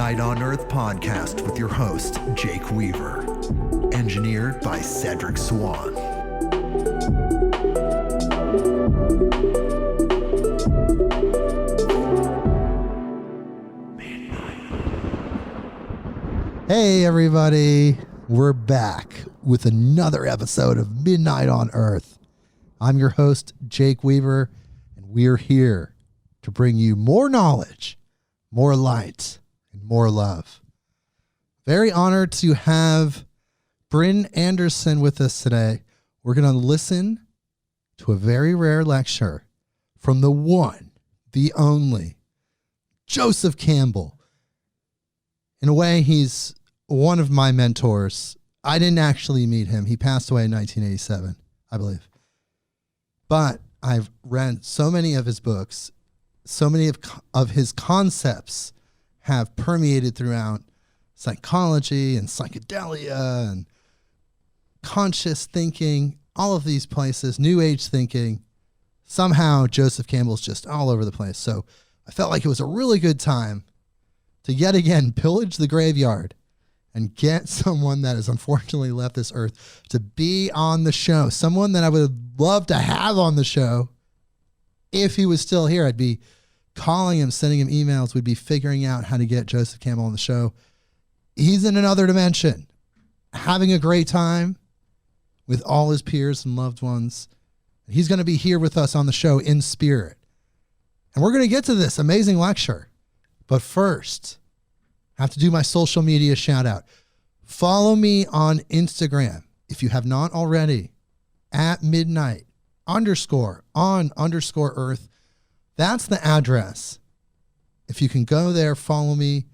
Midnight on Earth podcast with your host, Jake Weaver. Engineered by Cedric Swan. Hey everybody, we're back with another episode of Midnight on Earth. I'm your host, Jake Weaver, and we're here to bring you more knowledge, more light, and more love. Very honored to have Brynn Anderson with us today. We're going to listen to a very rare lecture from the one, the only, Joseph Campbell. In a way, he's one of my mentors. I didn't actually meet him. He passed away in 1987, I believe. But I've read so many of his books, so many of his concepts have permeated throughout psychology and psychedelia and conscious thinking, all of these places, New Age thinking. Somehow Joseph Campbell's just all over the place. So I felt like it was a really good time to yet again pillage the graveyard and get someone that has unfortunately left this earth to be on the show. Someone that I would love to have on the show if he was still here. I'd be calling him, sending him emails. We'd be figuring out how to get Joseph Campbell on the show. He's in another dimension, having a great time with all his peers and loved ones. He's going to be here with us on the show in spirit. And we're going to get to this amazing lecture. But first, I have to do my social media shout out. Follow me on Instagram if you have not already at midnight_on_earth. That's the address. If you can go there, follow me.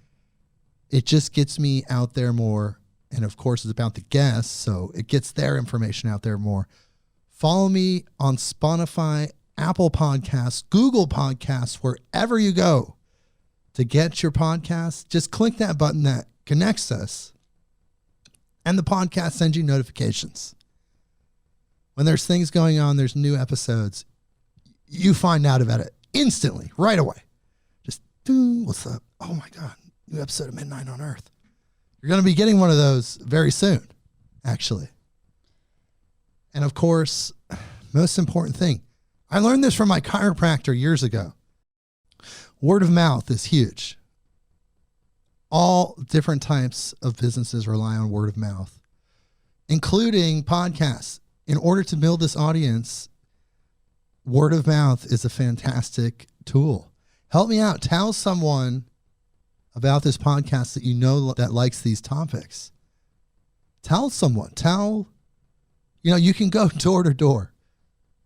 It just gets me out there more. And of course, it's about the guests, so it gets their information out there more. Follow me on Spotify, Apple Podcasts, Google Podcasts, wherever you go to get your podcast. Just click that button that connects us, and the podcast sends you notifications. When there's things going on, there's new episodes, you find out about it instantly, right away. Just, what's up? Oh my God, new episode of Midnight on Earth. You're going to be getting one of those very soon, actually. And of course, most important thing, I learned this from my chiropractor years ago. Word of mouth is huge. All different types of businesses rely on word of mouth, including podcasts. In order to build this audience, word of mouth is a fantastic tool. Help me out. Tell someone about this podcast that you know that likes these topics. Tell someone. You can go door to door.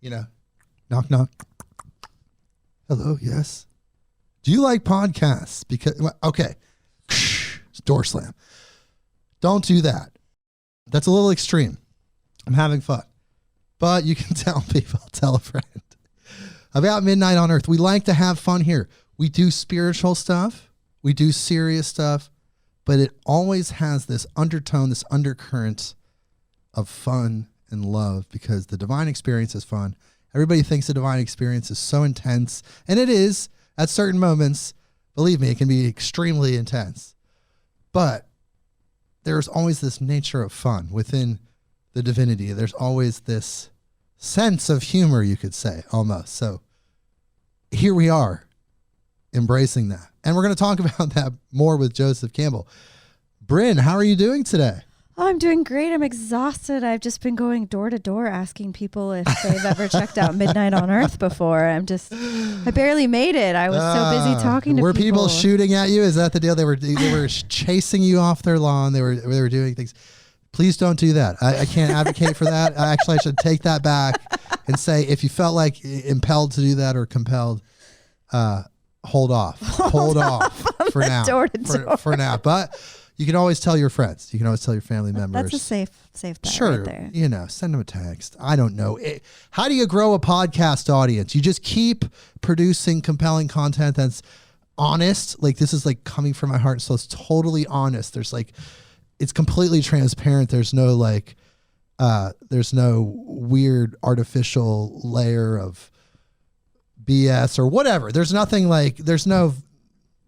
Knock, knock. Hello, yes. Do you like podcasts? Okay. Door slam. Don't do that. That's a little extreme. I'm having fun. But you can tell people, tell a friend about Midnight on Earth. We like to have fun here. We do spiritual stuff. We do serious stuff. But it always has this undertone, this undercurrent of fun and love, because the divine experience is fun. Everybody thinks the divine experience is so intense. And it is at certain moments. Believe me, it can be extremely intense. But there's always this nature of fun within the divinity. There's always this sense of humor, you could say, almost. So here we are, embracing that. And we're going to talk about that more with Joseph Campbell. Brynn, how are you doing today? Oh, I'm doing great. I'm exhausted. I've just been going door to door asking people if they've ever checked out Midnight on Earth before. I barely made it. I was so busy talking to people. Were people shooting at you? Is that the deal? They were chasing you off their lawn. They were doing things. Please don't do that. I can't advocate for that. I should take that back and say, if you felt like impelled to do that or compelled, hold off. Hold off for now. Door to door. For now. But you can always tell your friends. You can always tell your family members. That's a safe bet sure, right there. Send them a text. I don't know. How do you grow a podcast audience? You just keep producing compelling content that's honest. Like, this is like coming from my heart, so it's totally honest. It's completely transparent. There's no weird artificial layer of BS or whatever. There's nothing like, there's no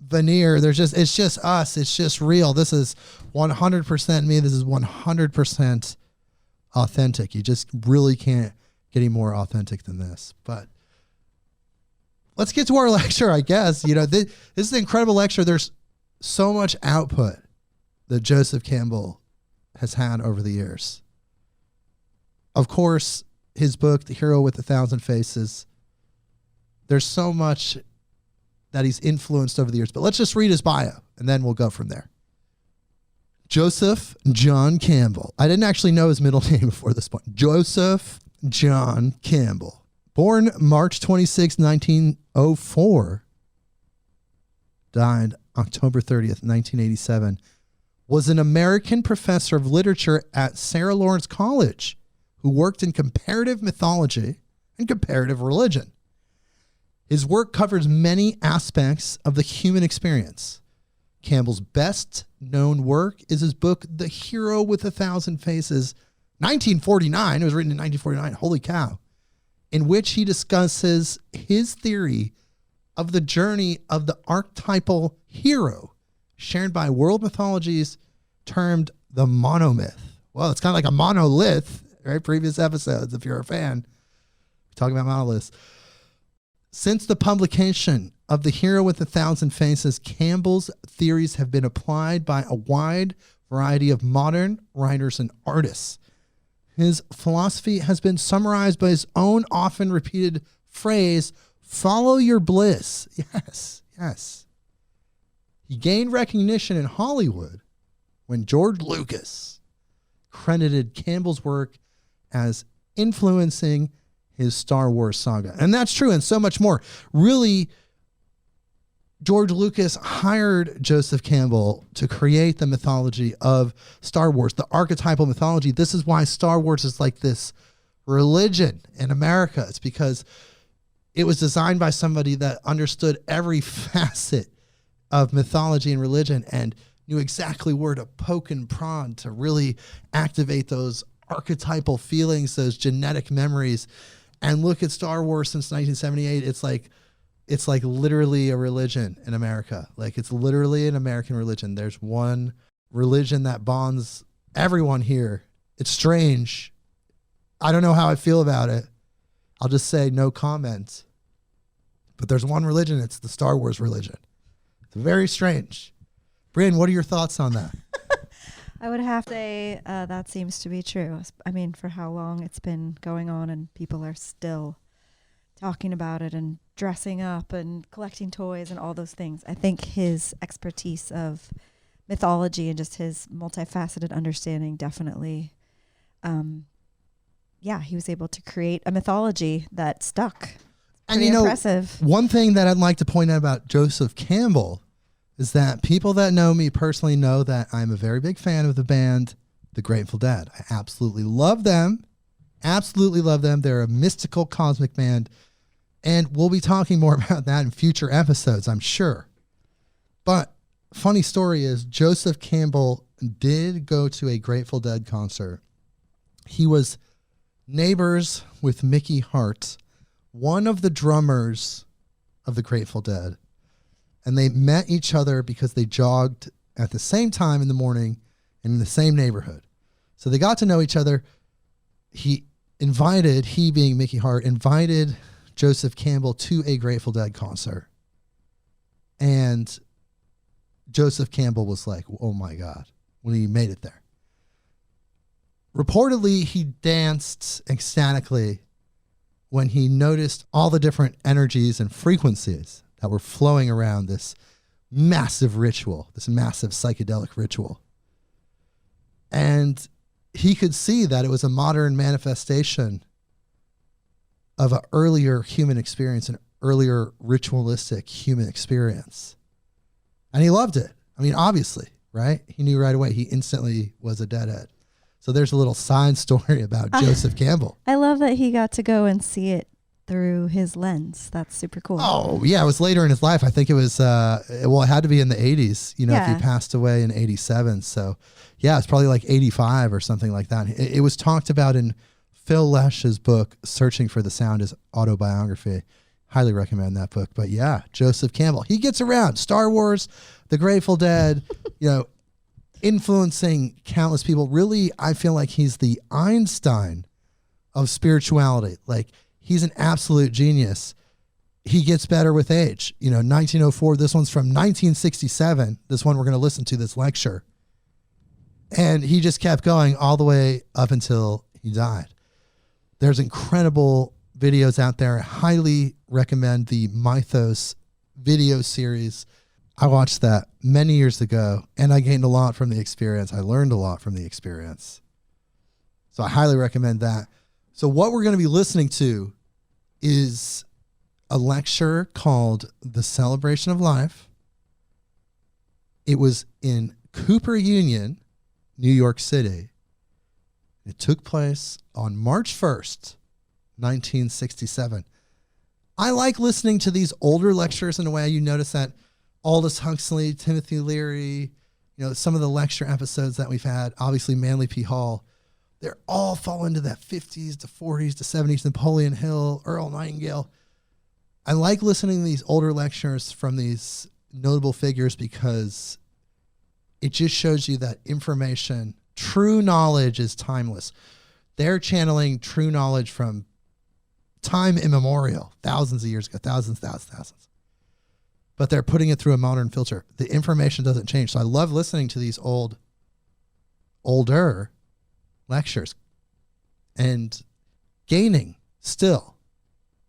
veneer. It's just us. It's just real. This is 100% me. This is 100% authentic. You just really can't get any more authentic than this. But let's get to our lecture, I guess. This is an incredible lecture. There's so much output that Joseph Campbell has had over the years. Of course, his book, The Hero with a Thousand Faces, there's so much that he's influenced over the years. But let's just read his bio, and then we'll go from there. Joseph John Campbell. I didn't actually know his middle name before this point. Joseph John Campbell. Born March 26, 1904. Died October 30th, 1987. Was an American professor of literature at Sarah Lawrence College who worked in comparative mythology and comparative religion. His work covers many aspects of the human experience. Campbell's best known work is his book, The Hero with a Thousand Faces, 1949. It was written in 1949. Holy cow. In which he discusses his theory of the journey of the archetypal hero shared by world mythologies termed the monomyth. Well, it's kind of like a monolith, right? Previous episodes, if you're a fan, talking about monoliths. Since the publication of The Hero with a Thousand Faces, Campbell's theories have been applied by a wide variety of modern writers and artists. His philosophy has been summarized by his own often repeated phrase, follow your bliss. Yes, yes. He gained recognition in Hollywood when George Lucas credited Campbell's work as influencing his Star Wars saga. And that's true, and so much more. Really, George Lucas hired Joseph Campbell to create the mythology of Star Wars, the archetypal mythology. This is why Star Wars is like this religion in America. It's because it was designed by somebody that understood every facet of mythology and religion and knew exactly where to poke and prod to really activate those archetypal feelings, those genetic memories. And look at Star Wars since 1978. It's like literally a religion in America. Like it's literally an American religion. There's one religion that bonds everyone here. It's strange. I don't know how I feel about it. I'll just say no comment. But there's one religion. It's the Star Wars religion. It's very strange. Brynn, what are your thoughts on that? I would have to say that seems to be true. I mean, for how long it's been going on and people are still talking about it and dressing up and collecting toys and all those things. I think his expertise of mythology and just his multifaceted understanding definitely, he was able to create a mythology that stuck. And pretty impressive. One thing that I'd like to point out about Joseph Campbell is that people that know me personally know that I'm a very big fan of the band The Grateful Dead. I absolutely love them. Absolutely love them. They're a mystical cosmic band. And we'll be talking more about that in future episodes, I'm sure. But funny story is Joseph Campbell did go to a Grateful Dead concert. He was neighbors with Mickey Hart, one of the drummers of the Grateful Dead. And they met each other because they jogged at the same time in the morning and in the same neighborhood. So they got to know each other. He being Mickey Hart, invited Joseph Campbell to a Grateful Dead concert. And Joseph Campbell was like, oh my God, when he made it there. Reportedly, he danced ecstatically when he noticed all the different energies and frequencies that were flowing around this massive ritual, this massive psychedelic ritual. And he could see that it was a modern manifestation of an earlier human experience, an earlier ritualistic human experience. And he loved it. I mean, obviously, right? He knew right away. He instantly was a deadhead. So there's a little side story about Joseph Campbell. I love that he got to go and see it through his lens. That's super cool. Oh, yeah. It was later in his life. I think it was, it had to be in the 80s, if he passed away in 87. So, yeah, it's probably like 85 or something like that. It was talked about in Phil Lesch's book, Searching for the Sound, his autobiography, Highly recommend that book. But yeah, Joseph Campbell, he gets around. Star Wars, The Grateful Dead, influencing countless people. Really, I feel like he's the Einstein of spirituality. Like, he's an absolute genius. He gets better with age. 1904, this one's from 1967. This one we're going to listen to, this lecture. And he just kept going all the way up until he died. There's incredible videos out there. I highly recommend the Mythos video series. I watched that many years ago, and I gained a lot from the experience. I learned a lot from the experience. So I highly recommend that. So what we're going to be listening to is a lecture called The Celebration of Life. It was in Cooper Union, New York City. It took place on March 1st, 1967. I like listening to these older lectures in a way. You notice that Aldous Huxley, Timothy Leary, some of the lecture episodes that we've had, obviously Manly P. Hall, they're all fall into that 50s to 40s to 70s, Napoleon Hill, Earl Nightingale. I like listening to these older lectures from these notable figures because it just shows you that information, true knowledge is timeless. They're channeling true knowledge from time immemorial, thousands of years ago, thousands. But they're putting it through a modern filter. The information doesn't change. So I love listening to these older lectures and gaining still.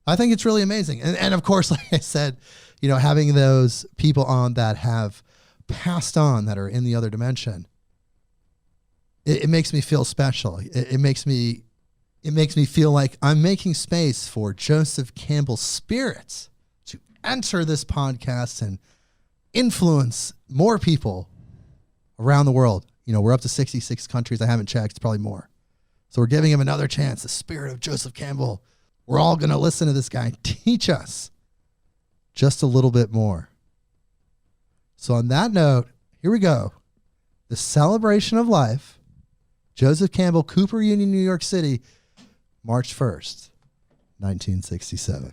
I think it's really amazing. And of course, like I said, having those people on that have passed on, that are in the other dimension, it makes me feel special. It makes me feel like I'm making space for Joseph Campbell's spirit to enter this podcast and influence more people around the world. We're up to 66 countries. I haven't checked. It's probably more. So we're giving him another chance. The spirit of Joseph Campbell. We're all going to listen to this guy teach us just a little bit more. So on that note, here we go. The Celebration of Life, Joseph Campbell, Cooper Union, New York City, March 1st, 1967.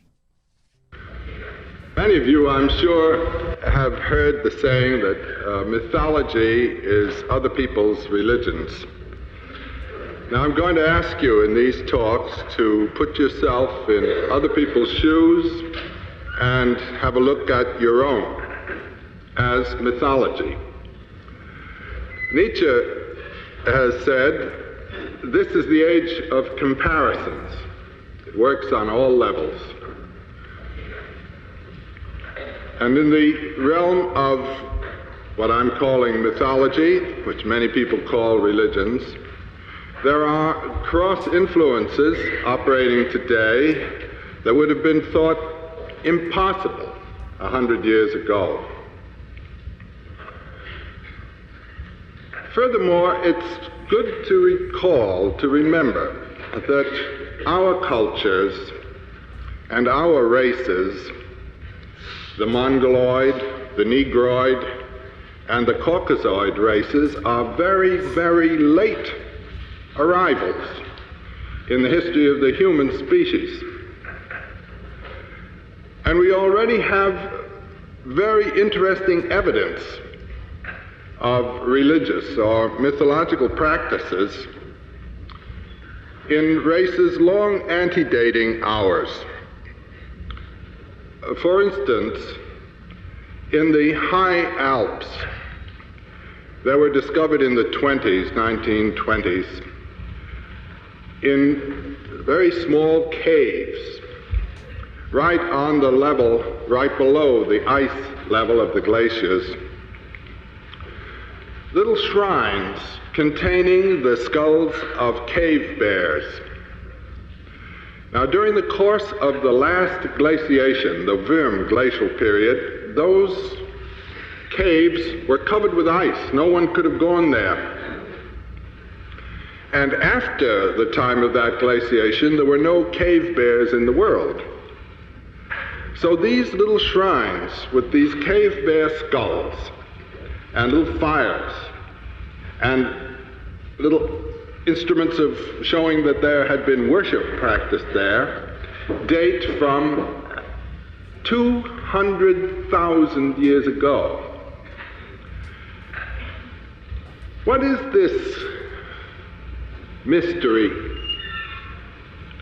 Many of you, I'm sure, have heard the saying that mythology is other people's religions. Now, I'm going to ask you in these talks to put yourself in other people's shoes and have a look at your own as mythology. Nietzsche has said, this is the age of comparisons. It works on all levels. And in the realm of what I'm calling mythology, which many people call religions, there are cross-influences operating today that would have been thought impossible 100 years ago. Furthermore, it's good to remember that our cultures and our races, the Mongoloid, the Negroid, and the Caucasoid races, are very, very late arrivals in the history of the human species. And we already have very interesting evidence of religious or mythological practices in races long antedating ours. For instance, in the high Alps that were discovered in the 1920s, in very small caves, right on the level, right below the ice level of the glaciers, little shrines containing the skulls of cave bears. Now, during the course of the last glaciation, the Würm glacial period, those caves were covered with ice. No one could have gone there. And after the time of that glaciation, there were no cave bears in the world. So these little shrines with these cave bear skulls and little fires and little instruments of showing that there had been worship practiced there date from 200,000 years ago. What is this mystery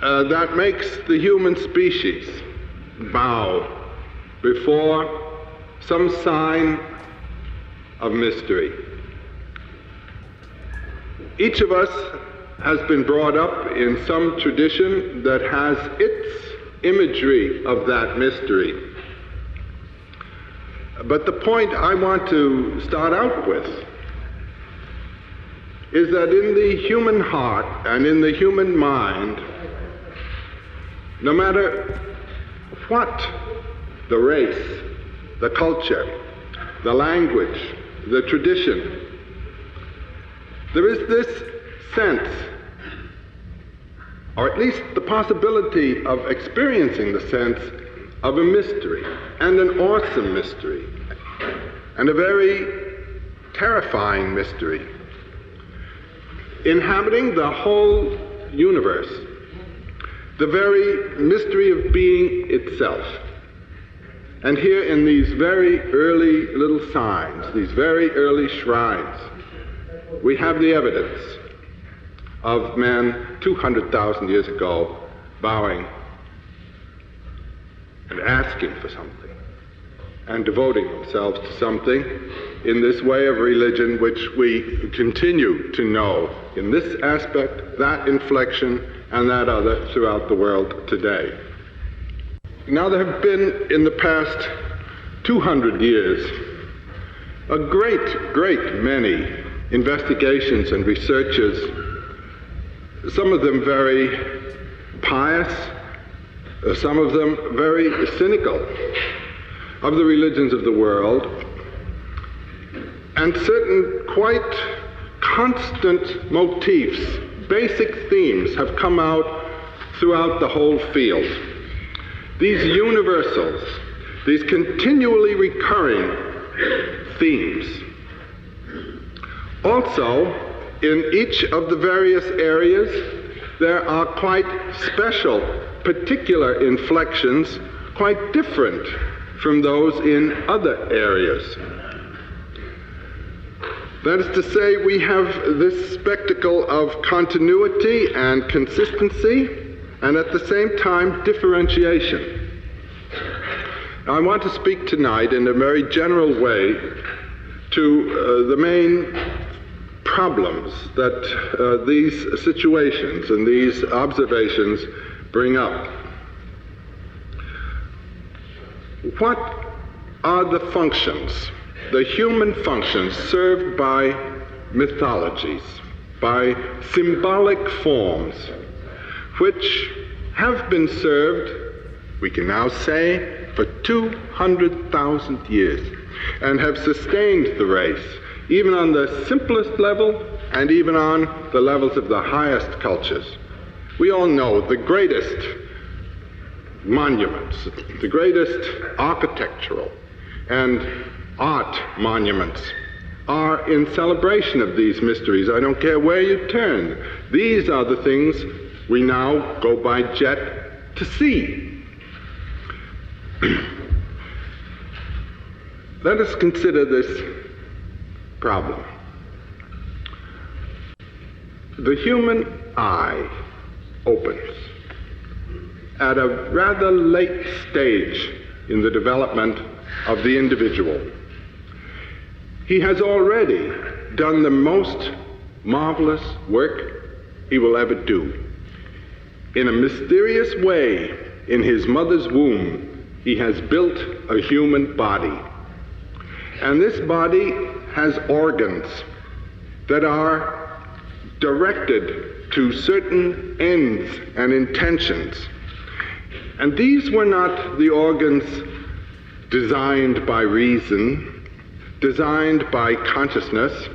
that makes the human species bow before some sign of mystery? Each of us has been brought up in some tradition that has its imagery of that mystery. But the point I want to start out with is that in the human heart and in the human mind, no matter what the race, the culture, the language, the tradition, there is this sense, or at least the possibility of experiencing the sense of a mystery, and an awesome mystery, and a very terrifying mystery, inhabiting the whole universe, the very mystery of being itself. And here in these very early little signs, these very early shrines, we have the evidence of men 200,000 years ago bowing and asking for something and devoting themselves to something in this way of religion which we continue to know in this aspect, that inflection, and that other throughout the world today. Now there have been in the past 200 years a great many investigations and researches, some of them very pious, some of them very cynical, of the religions of the world, and certain quite constant motifs, basic themes have come out throughout the whole field. These universals, these continually recurring themes. Also, in each of the various areas, there are quite special, particular inflections, quite different from those in other areas. That is to say, we have this spectacle of continuity and consistency, and at the same time, differentiation. Now, I want to speak tonight in a very general way to the main problems that these situations and these observations bring up. What are the functions, the human functions served by mythologies, by symbolic forms, which have been served, we can now say, for 200,000 years, and have sustained the race, even on the simplest level and even on the levels of the highest cultures. We all know the greatest monuments, the greatest architectural and art monuments are in celebration of these mysteries. I don't care where you turn. These are the things we now go by jet to see. Let us consider this problem. The human eye opens at a rather late stage in the development of the individual. He has already done the most marvelous work he will ever do. In a mysterious way, in his mother's womb, he has built a human body. And this body has organs that are directed to certain ends and intentions. And these were not the organs designed by reason, designed by consciousness.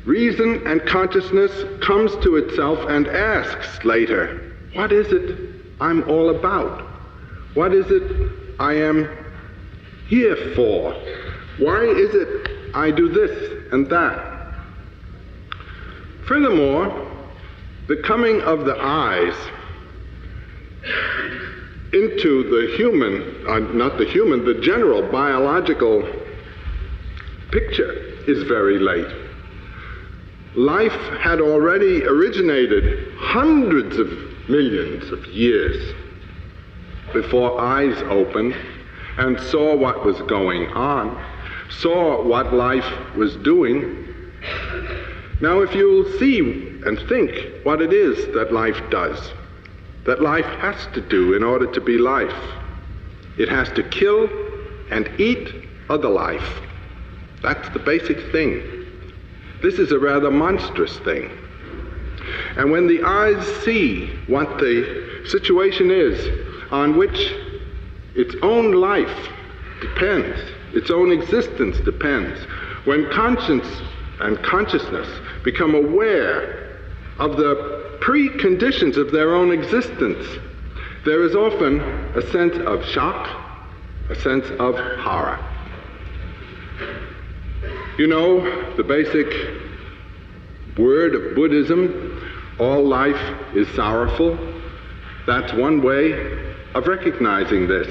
Reason and consciousness comes to itself and asks later, what is it I'm all about? What is it I am here for? Why is it I do this and that? Furthermore, the coming of the eyes into the human, not the human, the general biological picture is very late. Life had already originated hundreds of millions of years before eyes opened and saw what was going on, saw what life was doing. Now, if you'll see and think what it is that life does, that life has to do in order to be life. It has to kill and eat other life. That's the basic thing. This is a rather monstrous thing. And when the eyes see what the situation is on which its own life depends, its own existence depends, when conscience and consciousness become aware of the preconditions of their own existence, there is often a sense of shock, a sense of horror. You know, the basic word of Buddhism, all life is sorrowful. That's one way of recognizing this.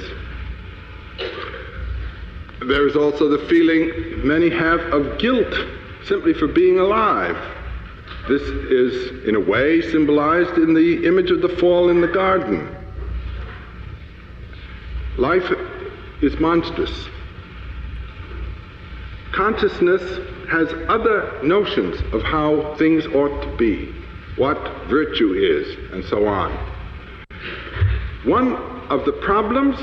There is also the feeling many have of guilt simply for being alive. This is, in a way, symbolized in the image of the fall in the garden. Life is monstrous. Consciousness has other notions of how things ought to be, what virtue is, and so on. One of the problems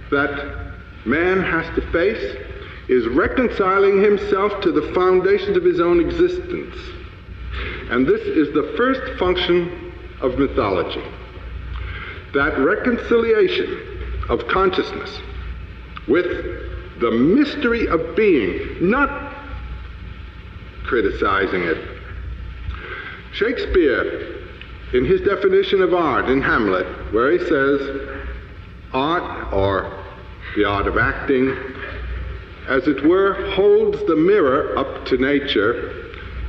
that man has to face is reconciling himself to the foundations of his own existence. And this is the first function of mythology. That reconciliation of consciousness with the mystery of being, not criticizing it. Shakespeare, in his definition of art in Hamlet, where he says, art, or the art of acting, as it were, holds the mirror up to nature,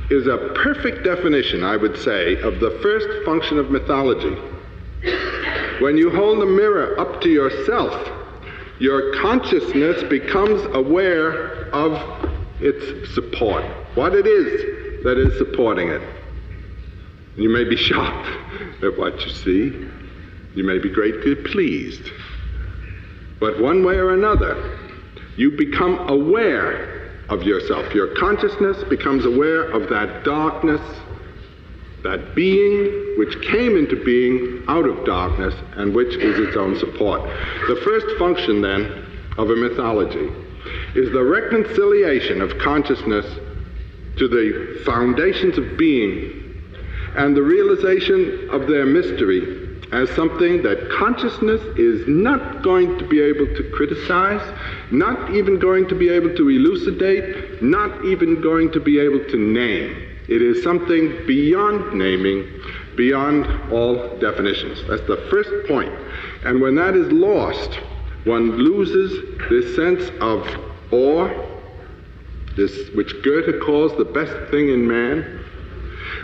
is a perfect definition, I would say, of the first function of mythology. When you hold the mirror up to yourself, your consciousness becomes aware of its support, what it is that is supporting it. You may be shocked at what you see. You may be greatly pleased. But one way or another, you become aware of yourself. Your consciousness becomes aware of that darkness, that being which came into being out of darkness and which is its own support. The first function, then, of a mythology is the reconciliation of consciousness to the foundations of being and the realization of their mystery as something that consciousness is not going to be able to criticize, not even going to be able to elucidate, not even going to be able to name. It is something beyond naming, beyond all definitions. That's the first point. And when that is lost, one loses this sense of awe, this which Goethe calls the best thing in man.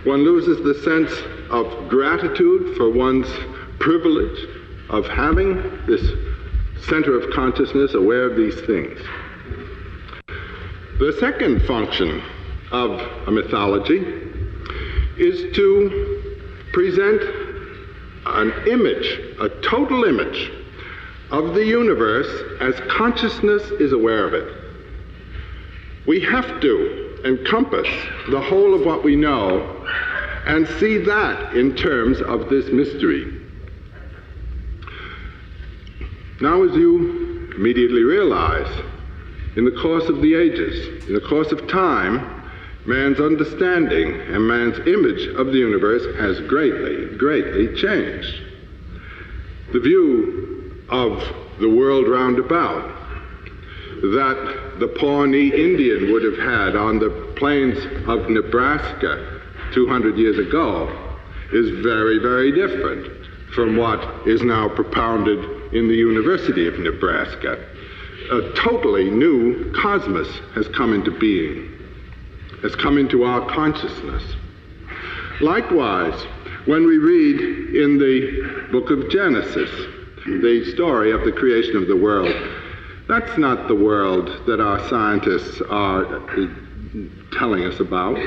One loses the sense of gratitude for one's privilege of having this center of consciousness aware of these things. The second function of a mythology is to present an image, a total image of the universe as consciousness is aware of it. We have to encompass the whole of what we know and see that in terms of this mystery. Now, as you immediately realize, in the course of the ages, in the course of time, man's understanding and man's image of the universe has greatly, greatly changed. The view of the world round about that the Pawnee Indian would have had on the plains of Nebraska 200 years ago is very, very different from what is now propounded in the University of Nebraska. A totally new cosmos has come into being, has come into our consciousness. Likewise, when we read in the book of Genesis the story of the creation of the world. That's not the world that our scientists are telling us about.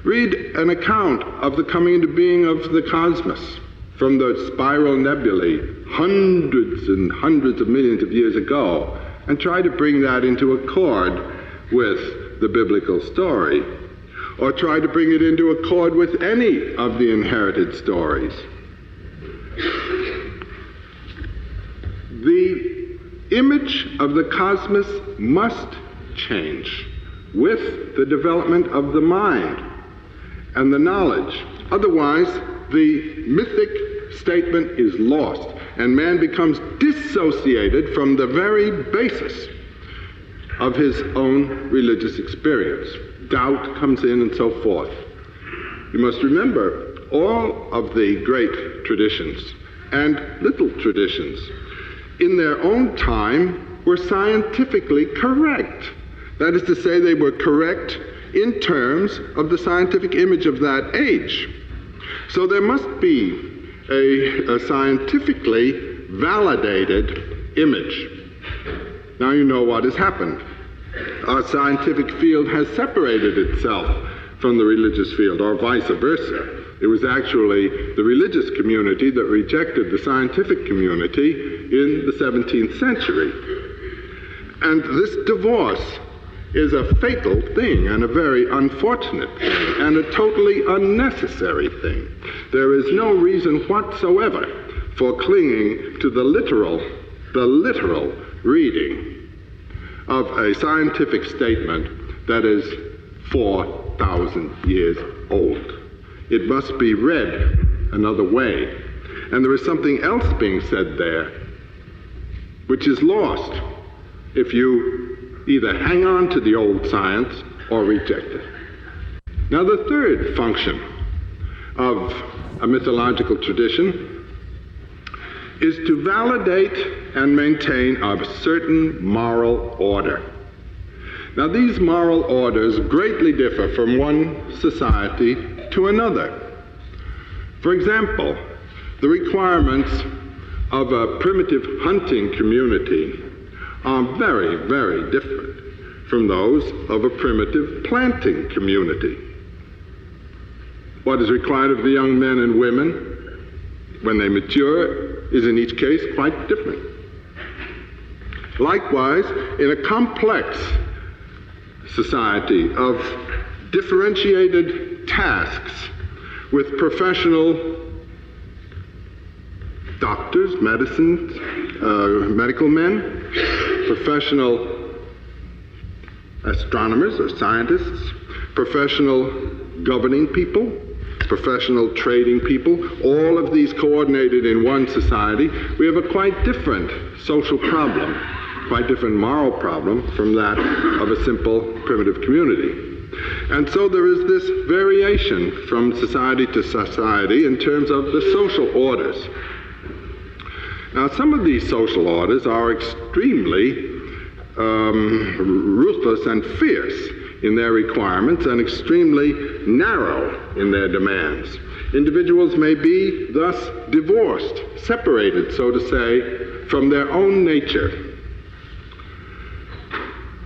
Read an account of the coming into being of the cosmos from the spiral nebulae hundreds and hundreds of millions of years ago, and try to bring that into accord with the biblical story, or try to bring it into accord with any of the inherited stories. The image of the cosmos must change with the development of the mind and the knowledge. Otherwise, the mythic statement is lost, and man becomes dissociated from the very basis of his own religious experience. Doubt comes in and so forth. You must remember, all of the great traditions and little traditions in their own time were scientifically correct. That is to say, they were correct in terms of the scientific image of that age. So there must be a scientifically validated image. Now you know what has happened. Our scientific field has separated itself from the religious field, or vice versa. It was actually the religious community that rejected the scientific community in the 17th century. And this divorce is a fatal thing, and a very unfortunate thing, and a totally unnecessary thing. There is no reason whatsoever for clinging to the literal reading of a scientific statement that is 4,000 years old. It must be read another way. And there is something else being said there, which is lost if you either hang on to the old science or reject it. Now, the third function of a mythological tradition is to validate and maintain a certain moral order. Now, these moral orders greatly differ from one society to another. For example, the requirements of a primitive hunting community are very, very different from those of a primitive planting community. What is required of the young men and women when they mature is in each case quite different. Likewise, in a complex society of differentiated tasks with professional doctors, medical men, professional astronomers or scientists, professional governing people, professional trading people, all of these coordinated in one society, we have a quite different social problem, quite different moral problem from that of a simple primitive community. And so there is this variation from society to society in terms of the social orders. Now, some of these social orders are extremely ruthless and fierce in their requirements and extremely narrow in their demands. Individuals may be thus divorced, separated, so to say, from their own nature.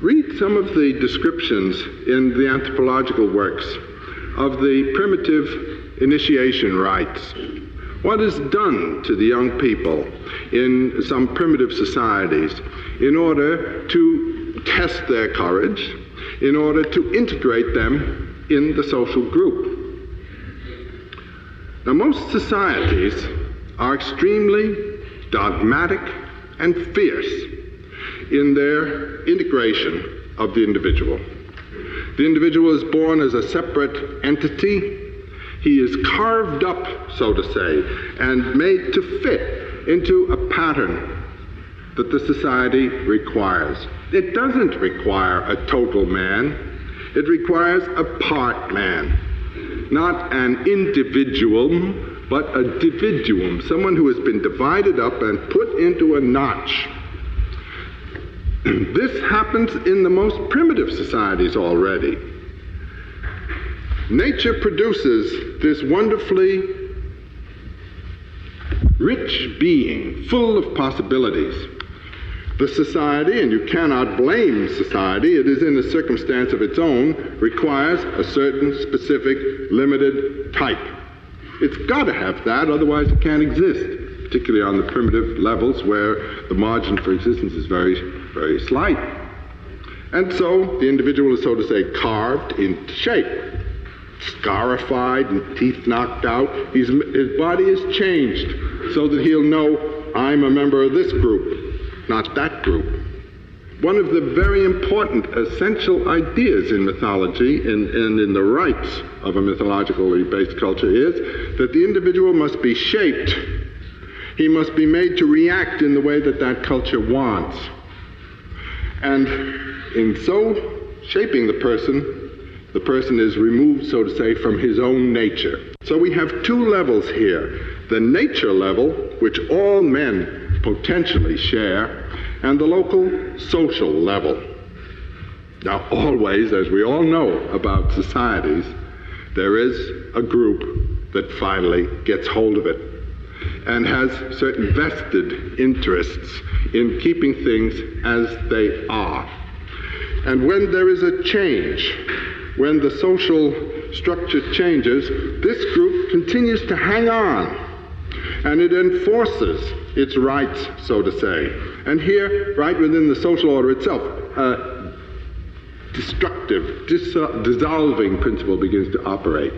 Read some of the descriptions in the anthropological works of the primitive initiation rites. What is done to the young people in some primitive societies in order to test their courage, in order to integrate them in the social group? Now, most societies are extremely dogmatic and fierce in their integration of the individual. The individual is born as a separate entity. He is carved up, so to say, and made to fit into a pattern that the society requires. It doesn't require a total man. It requires a part man. Not an individuum, but a dividuum, someone who has been divided up and put into a notch. This happens in the most primitive societies already. Nature produces this wonderfully rich being, full of possibilities. The society, and you cannot blame society, it is in a circumstance of its own, requires a certain specific limited type. It's got to have that, otherwise it can't exist, particularly on the primitive levels where the margin for existence is very, very slight. And so the individual is, so to say, carved into shape, scarified and teeth knocked out. His body is changed so that he'll know, I'm a member of this group, not that group. One of the very important essential ideas in mythology and in the rites of a mythologically based culture is that the individual must be shaped. He must be made to react in the way that that culture wants. And in so shaping the person is removed, so to say, from his own nature. So we have two levels here. The nature level, which all men potentially share, and the local social level. Now, always, as we all know about societies, there is a group that finally gets hold of it and has certain vested interests in keeping things as they are. And when there is a change, when the social structure changes, this group continues to hang on, and it enforces its rights, so to say. And here, right within the social order itself, a destructive, dissolving principle begins to operate.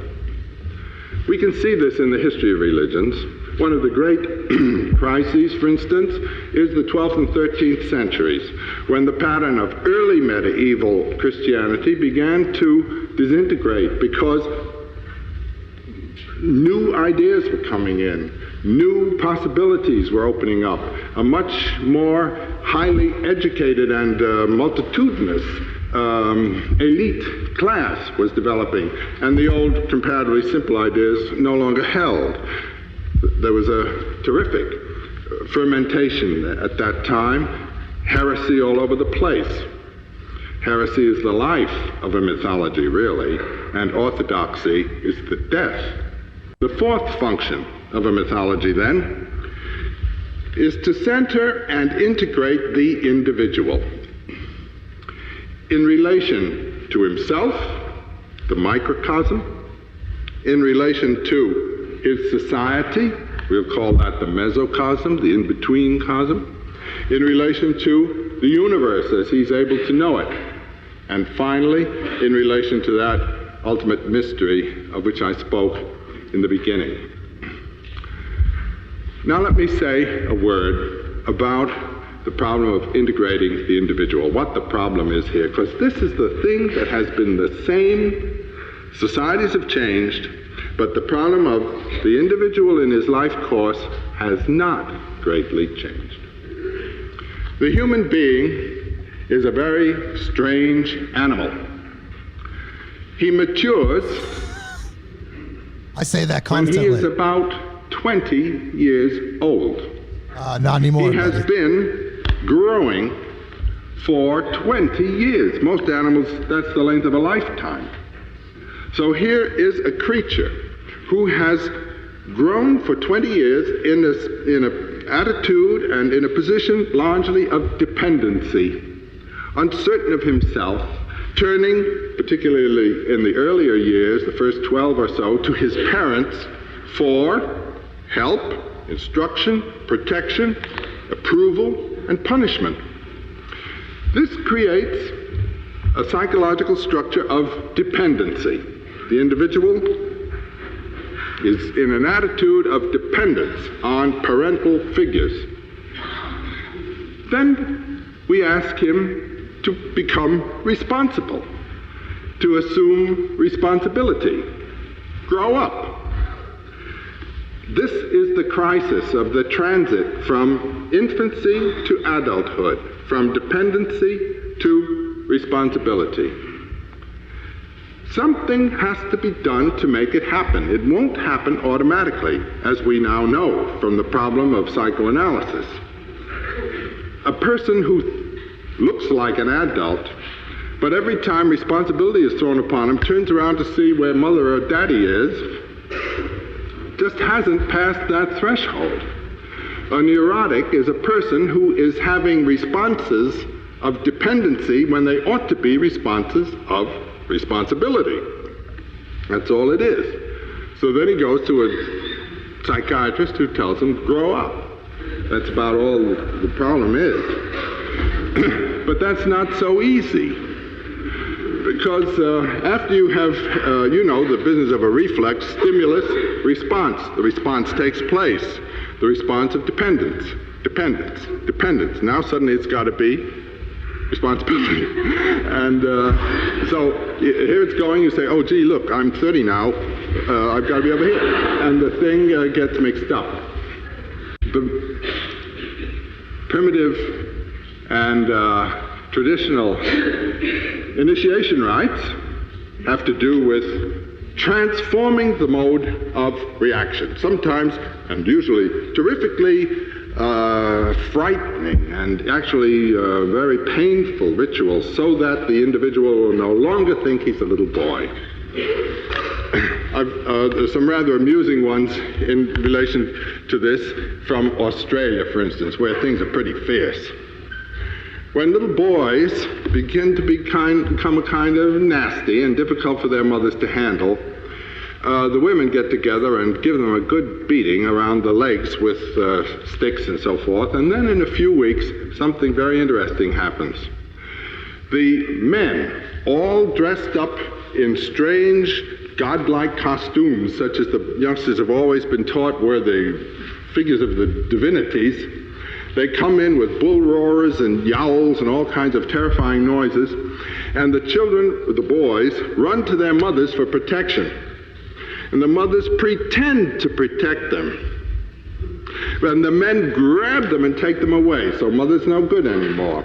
We can see this in the history of religions. One of the great crises, for instance, is the 12th and 13th centuries, when the pattern of early medieval Christianity began to disintegrate because new ideas were coming in, new possibilities were opening up, a much more highly educated and multitudinous elite class was developing, and the old comparatively simple ideas no longer held. There was a terrific fermentation at that time, heresy all over the place. Heresy is the life of a mythology, really, and orthodoxy is the death. The fourth function of a mythology, then, is to center and integrate the individual in relation to himself, the microcosm, in relation to his society, we'll call that the mesocosm, the in-between cosm, in relation to the universe as he's able to know it, and finally, in relation to that ultimate mystery of which I spoke in the beginning. Now let me say a word about the problem of integrating the individual, what the problem is here, because this is the thing that has been the same. Societies have changed, but the problem of the individual in his life course has not greatly changed. The human being is a very strange animal. He matures I say that when constantly. he is about 20 years old. Not anymore. He has been growing for 20 years. Most animals, that's the length of a lifetime. So here is a creature who has grown for 20 years in an attitude and in a position largely of dependency, uncertain of himself, turning, particularly in the earlier years, the first 12 or so, to his parents for help, instruction, protection, approval, and punishment. This creates a psychological structure of dependency. The individual is in an attitude of dependence on parental figures. Then we ask him to become responsible, to assume responsibility, grow up. This is the crisis of the transit from infancy to adulthood, from dependency to responsibility. Something has to be done to make it happen. It won't happen automatically, as we now know from the problem of psychoanalysis. A person who looks like an adult, but every time responsibility is thrown upon him, turns around to see where mother or daddy is, just hasn't passed that threshold. A neurotic is a person who is having responses of dependency when they ought to be responses of responsibility. That's all it is. So then he goes to a psychiatrist who tells him, grow up. That's about all the problem is. But that's not so easy. Because after you have, the business of a reflex, stimulus, response. The response takes place. The response of dependence. Now suddenly it's got to be responsibility. And so here it's going, you say, oh gee, look, I'm 30 now, I've got to be over here. And the thing gets mixed up. The primitive and traditional initiation rites have to do with transforming the mode of reaction. Sometimes, and usually terrifically, frightening and actually very painful rituals so that the individual will no longer think he's a little boy. There's some rather amusing ones in relation to this from Australia, for instance, where things are pretty fierce. When little boys begin to become a kind of nasty and difficult for their mothers to handle, the women get together and give them a good beating around the legs with sticks and so forth, and then in a few weeks, something very interesting happens. The men, all dressed up in strange, godlike costumes, such as the youngsters have always been taught were the figures of the divinities, they come in with bull roars and yowls and all kinds of terrifying noises, and the children, the boys, run to their mothers for protection. And the mothers pretend to protect them. And the men grab them and take them away, so mother's no good anymore.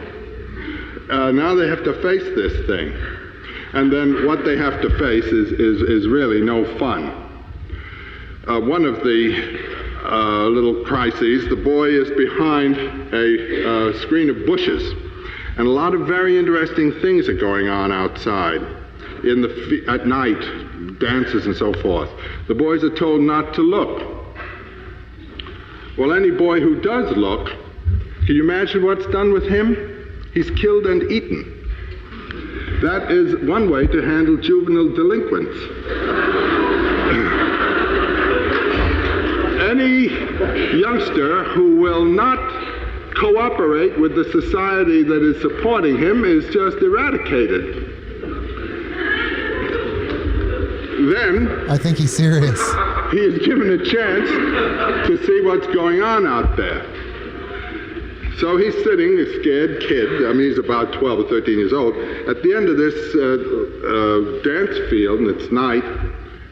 Now they have to face this thing. And then what they have to face is really no fun. One of the little crises, the boy is behind a screen of bushes, and a lot of very interesting things are going on outside at night, dances and so forth. The boys are told not to look. Well, any boy who does look, can you imagine what's done with him? He's killed and eaten. That is one way to handle juvenile delinquents. Any youngster who will not cooperate with the society that is supporting him is just eradicated. Then I think he's serious. he is given a chance to see what's going on out there. So he's sitting, a scared kid, I mean he's about 12 or 13 years old, at the end of this dance field, and it's night,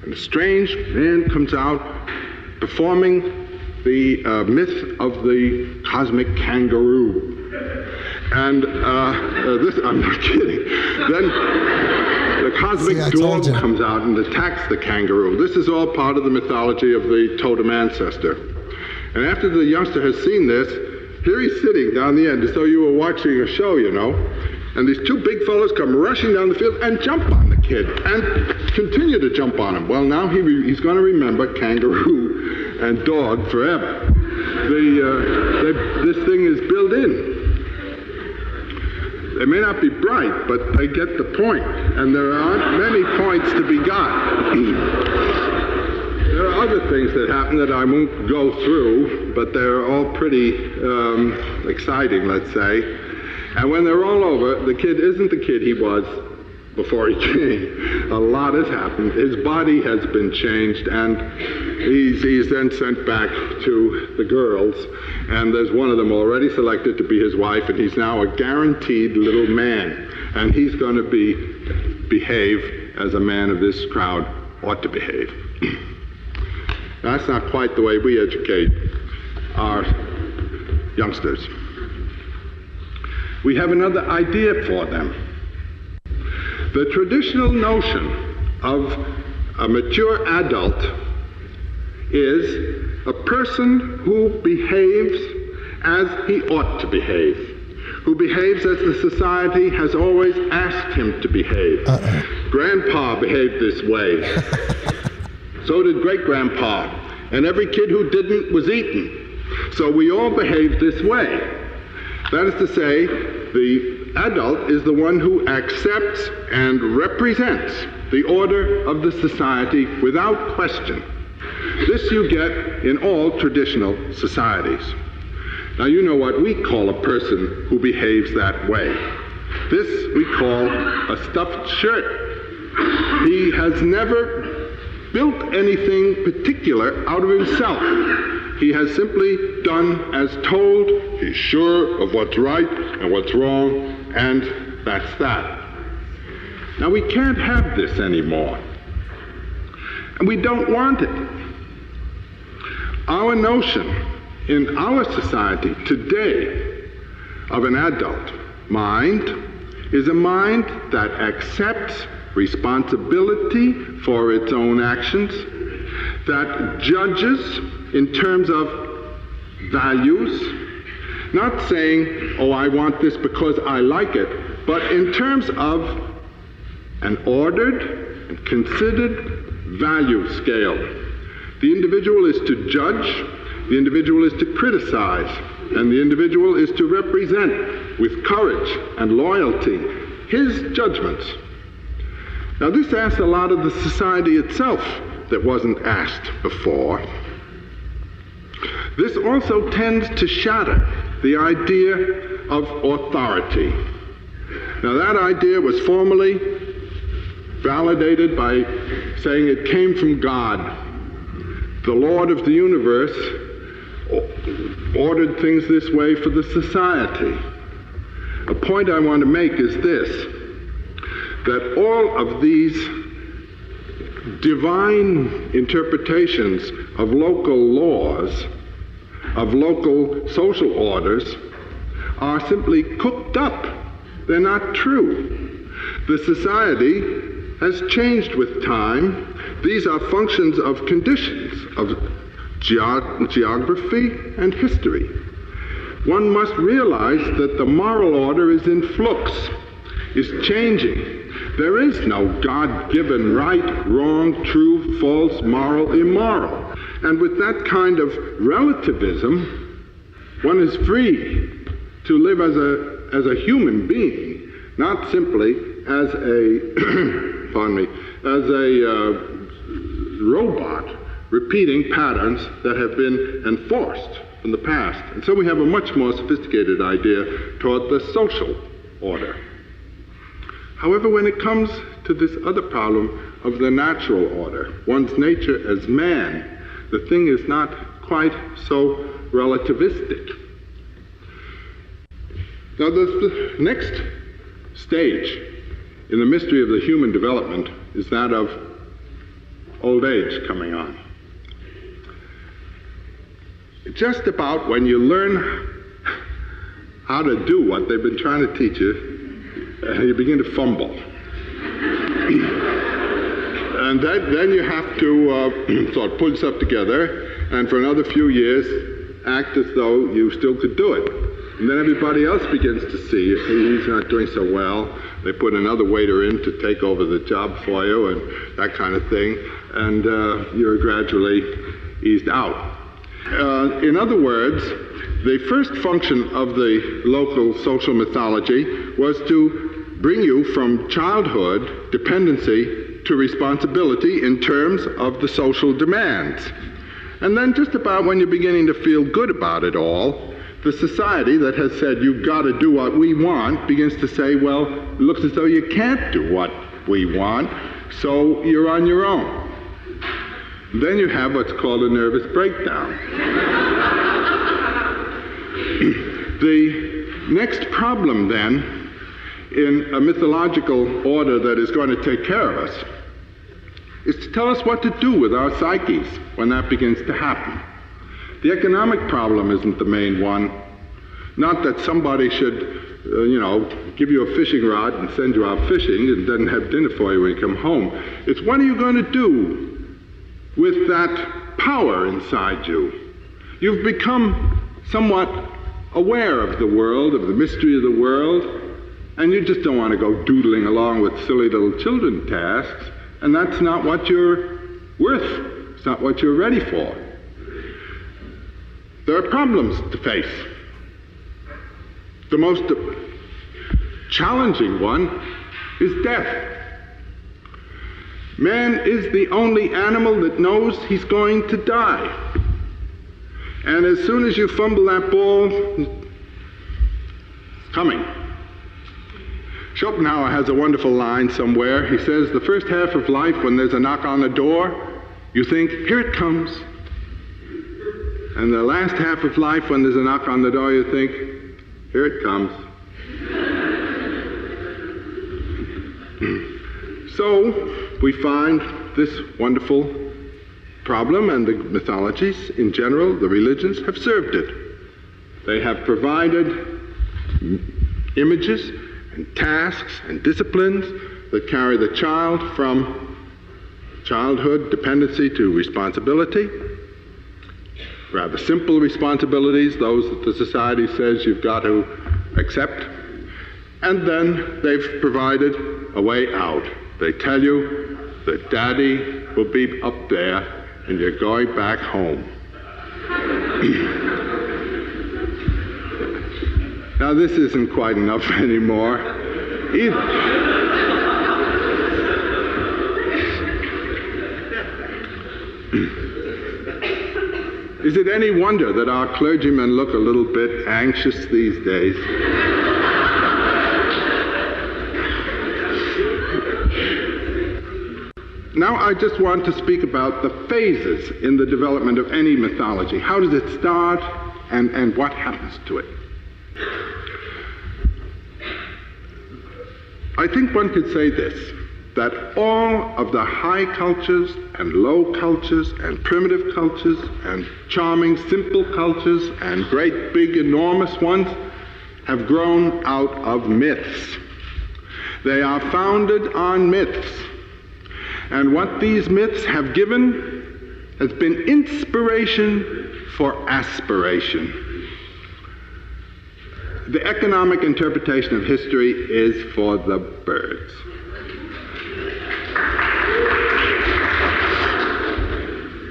and a strange man comes out performing the myth of the cosmic kangaroo. And this, I'm not kidding. Then the cosmic dog comes out and attacks the kangaroo. This is all part of the mythology of the totem ancestor. And after the youngster has seen this, here he's sitting down the end as though you were watching a show, you know. And these two big fellows come rushing down the field and jump on the kid and continue to jump on him. Well, now he's going to remember kangaroo and dog forever. This thing is built in. They may not be bright, but they get the point. And there aren't many points to be got. There are other things that happen that I won't go through, but they're all pretty exciting, let's say. And when they're all over, the kid isn't the kid he was before he came. A lot has happened. His body has been changed, and he's then sent back to the girls. And there's one of them already selected to be his wife, and he's now a guaranteed little man. And he's going to behave as a man of this crowd ought to behave. That's not quite the way we educate our youngsters. We have another idea for them. The traditional notion of a mature adult is a person who behaves as he ought to behave, who behaves as the society has always asked him to behave. Grandpa behaved this way. So did great-grandpa. And every kid who didn't was eaten. So we all behave this way. That is to say, the adult is the one who accepts and represents the order of the society without question. This you get in all traditional societies. Now you know what we call a person who behaves that way. This we call a stuffed shirt. He has never built anything particular out of himself. He has simply done as told. He's sure of what's right and what's wrong, and that's that. Now we can't have this anymore. And we don't want it. Our notion in our society today of an adult mind is a mind that accepts responsibility for its own actions, that judges in terms of values, not saying, oh, I want this because I like it, but in terms of an ordered and considered value scale. The individual is to judge, the individual is to criticize, and the individual is to represent with courage and loyalty his judgments. Now this asks a lot of the society itself that wasn't asked before. This also tends to shatter the idea of authority. Now that idea was formally validated by saying it came from God. The Lord of the universe ordered things this way for the society. A point I want to make is this, that all of these divine interpretations of local laws, of local social orders, are simply cooked up. They're not true. The society has changed with time. These are functions of conditions, of geography and history. One must realize that the moral order is in flux, is changing. There is no God-given right, wrong, true, false, moral, immoral. And with that kind of relativism, one is free to live as a human being, not simply as a, pardon me, as a robot repeating patterns that have been enforced from the past. And so we have a much more sophisticated idea toward the social order. However, when it comes to this other problem of the natural order, one's nature as man, the thing is not quite so relativistic. Now, the next stage in the mystery of the human development is that of old age coming on. Just about when you learn how to do what they've been trying to teach you, you begin to fumble. And then you have to sort of pull yourself together, and for another few years, act as though you still could do it. And then everybody else begins to see he's not doing so well. They put another waiter in to take over the job for you and that kind of thing. And you're gradually eased out. In other words, the first function of the local social mythology was to bring you from childhood dependency to responsibility in terms of the social demands. And then just about when you're beginning to feel good about it all, the society that has said you've got to do what we want begins to say, well, it looks as though you can't do what we want, so you're on your own. And then you have what's called a nervous breakdown. The next problem then, in a mythological order that is going to take care of us, is to tell us what to do with our psyches when that begins to happen. The economic problem isn't the main one. Not that somebody should, give you a fishing rod and send you out fishing and then have dinner for you when you come home. It's what are you going to do with that power inside you? You've become somewhat aware of the world, of the mystery of the world, and you just don't want to go doodling along with silly little children tasks, and that's not what you're worth. It's not what you're ready for. there are problems to face. The most challenging one is death. Man is the only animal that knows he's going to die. And as soon as you fumble that ball, it's coming. Schopenhauer has a wonderful line somewhere. He says, the first half of life, when there's a knock on the door, you think, here it comes. And the last half of life, when there's a knock on the door, you think, here it comes. So we find this wonderful problem, and the mythologies in general, the religions, have served it. They have provided images and tasks and disciplines that carry the child from childhood dependency to responsibility, rather simple responsibilities, those that the society says you've got to accept, and then they've provided a way out. They tell you that Daddy will be up there and you're going back home. Now this isn't quite enough anymore either. Is it any wonder that our clergymen look a little bit anxious these days? Now I just want to speak about the phases in the development of any mythology. How does it start and what happens to it? I think one could say this, that all of the high cultures and low cultures and primitive cultures and charming simple cultures and great big enormous ones have grown out of myths. They are founded on myths. And what these myths have given has been inspiration for aspiration. The economic interpretation of history is for the birds.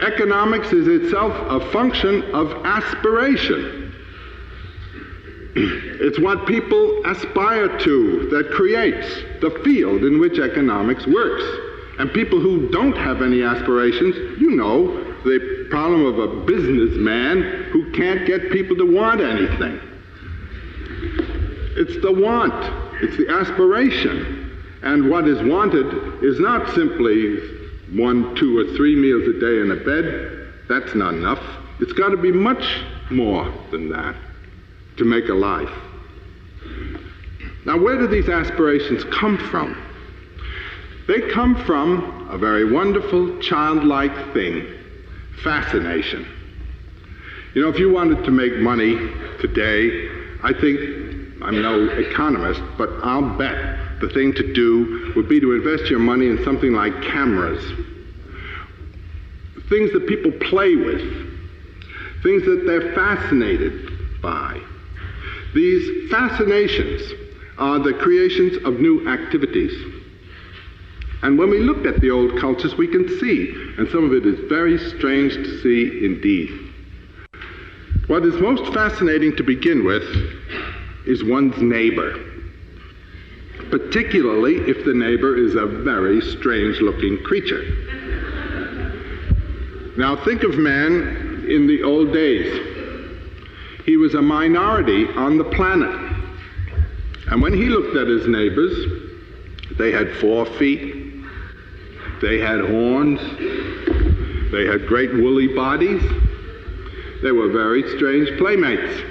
Economics is itself a function of aspiration. It's what people aspire to that creates the field in which economics works. And people who don't have any aspirations, you know, the problem of a businessman who can't get people to want anything. It's the want, it's the aspiration. And what is wanted is not simply 1, 2, or 3 meals a day in a bed. That's not enough. It's got to be much more than that to make a life. Now, where do these aspirations come from? They come from a very wonderful, childlike thing, fascination. You know, if you wanted to make money today, I think, I'm no economist, but I'll bet the thing to do would be to invest your money in something like cameras, things that people play with, things that they're fascinated by. These fascinations are the creations of new activities. And when we look at the old cultures, we can see, and some of it is very strange to see indeed. What is most fascinating to begin with is one's neighbor, particularly if the neighbor is a very strange-looking creature. Now think of man in the old days. He was a minority on the planet. And when he looked at his neighbors, they had 4 feet, they had horns, they had great woolly bodies. They were very strange playmates.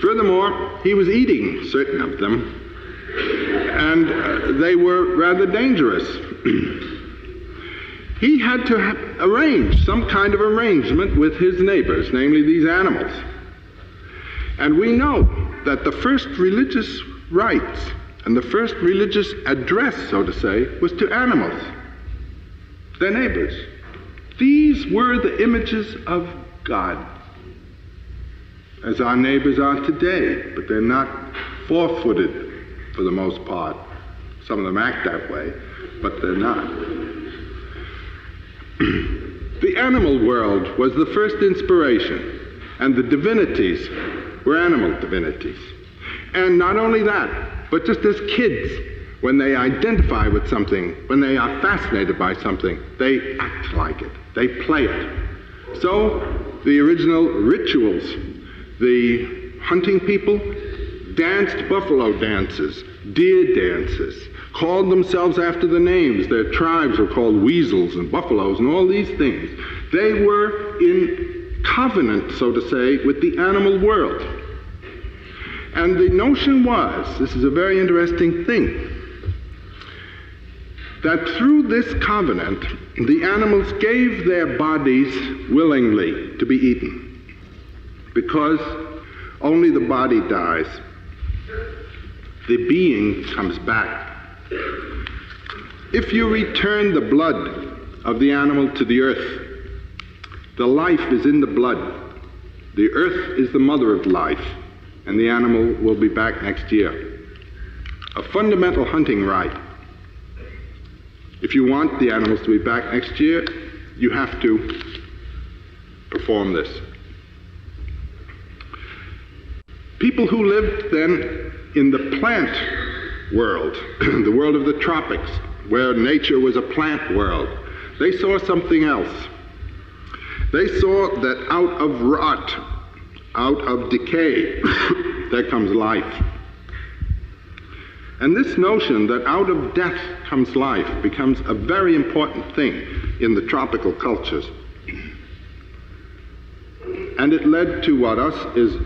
Furthermore, he was eating certain of them, and they were rather dangerous. He had to arrange some kind of arrangement with his neighbors, namely these animals. And we know that the first religious rites and the first religious address, so to say, was to animals, their neighbors. These were the images of God, as our neighbors are today, but they're not 4-footed for the most part. Some of them act that way, but they're not. The animal world was the first inspiration. And the divinities were animal divinities. And not only that, but just as kids, when they identify with something, when they are fascinated by something, they act like it, they play it. So the original rituals, the hunting people danced buffalo dances, deer dances, called themselves after the names. Their tribes were called weasels and buffaloes and all these things. They were in covenant, so to say, with the animal world. And the notion was, this is a very interesting thing, that through this covenant, the animals gave their bodies willingly to be eaten, because only the body dies. The being comes back. If you return the blood of the animal to the earth, the life is in the blood. The earth is the mother of life, and the animal will be back next year. A fundamental hunting right. If you want the animals to be back next year, you have to perform this. People who lived then in the plant world, the world of the tropics, where nature was a plant world, they saw something else. They saw that out of rot, out of decay, there comes life. And this notion that out of death comes life becomes a very important thing in the tropical cultures. And it led to what is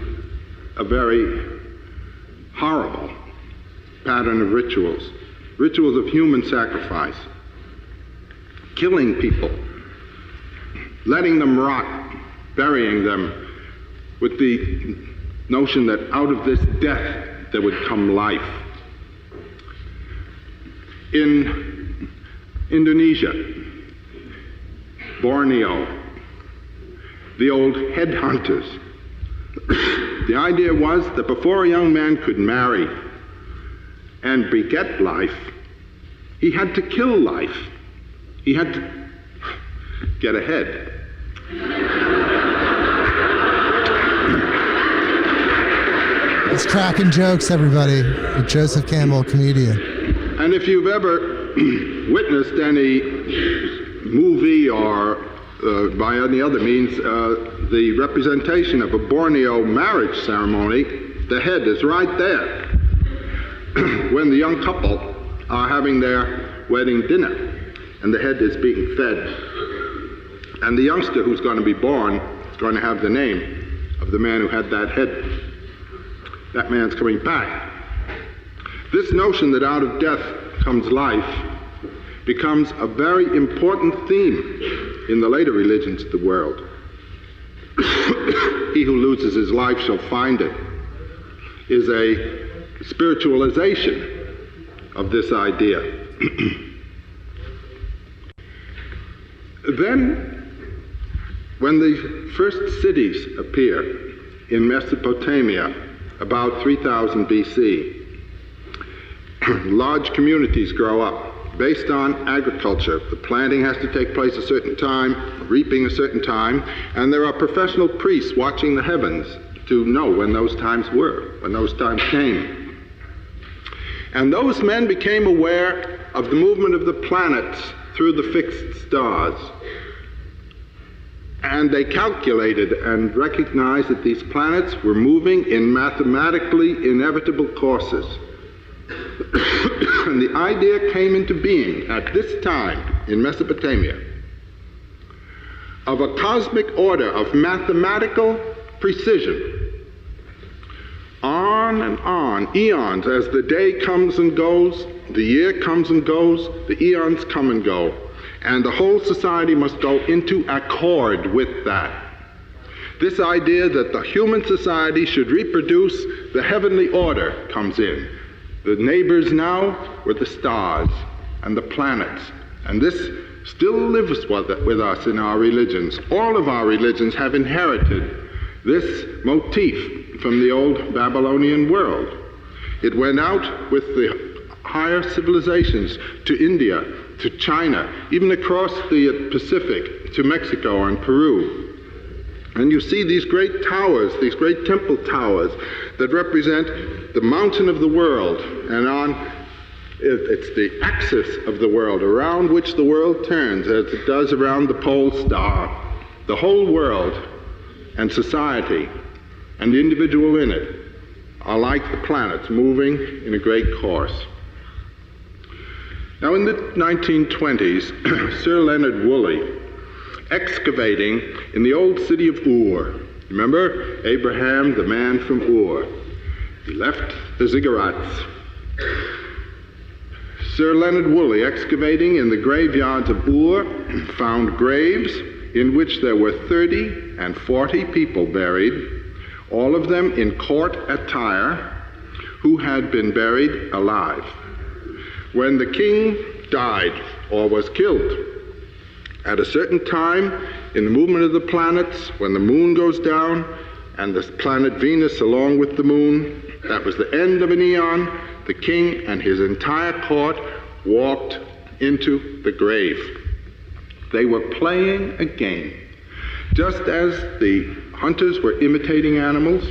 a very horrible pattern of rituals. Rituals of human sacrifice. Killing people. Letting them rot. Burying them with the notion that out of this death there would come life. In Indonesia, Borneo, the old headhunters, the idea was that before a young man could marry and beget life, he had to kill life. He had to get ahead. It's cracking jokes, everybody. With Joseph Campbell, comedian. And if you've ever witnessed any movie or by any other means the representation of a Borneo marriage ceremony, the head is right there when the young couple are having their wedding dinner and the head is being fed. And the youngster who's going to be born is going to have the name of the man who had that head. That man's coming back. This notion that out of death comes life becomes a very important theme in the later religions of the world. He who loses his life shall find it is a spiritualization of this idea. Then, when the first cities appear in Mesopotamia, about 3000 BC, large communities grow up based on agriculture. The planting has to take place a certain time, reaping a certain time, and there are professional priests watching the heavens to know when those times were, when those times came. And those men became aware of the movement of the planets through the fixed stars. And they calculated and recognized that these planets were moving in mathematically inevitable courses. And the idea came into being at this time in Mesopotamia of a cosmic order of mathematical precision. On and on, eons, as the day comes and goes, the year comes and goes, the eons come and go. And the whole society must go into accord with that. This idea that the human society should reproduce the heavenly order comes in. The neighbors now were the stars and the planets. And this still lives with us in our religions. All of our religions have inherited this motif from the old Babylonian world. It went out with the higher civilizations to India, to China, even across the Pacific, to Mexico and Peru. And you see these great towers, these great temple towers that represent the mountain of the world, and it's the axis of the world around which the world turns, as it does around the pole star. The whole world and society and the individual in it are like the planets moving in a great course. Now in the 1920s, Sir Leonard Woolley, excavating in the old city of Ur. Remember Abraham, the man from Ur? He left the ziggurats. Sir Leonard Woolley, excavating in the graveyards of Ur, found graves in which there were 30 and 40 people buried, all of them in court attire, who had been buried alive. When the king died or was killed, at a certain time in the movement of the planets, when the moon goes down and the planet Venus along with the moon, that was the end of an eon, the king and his entire court walked into the grave. They were playing a game. Just as the hunters were imitating animals,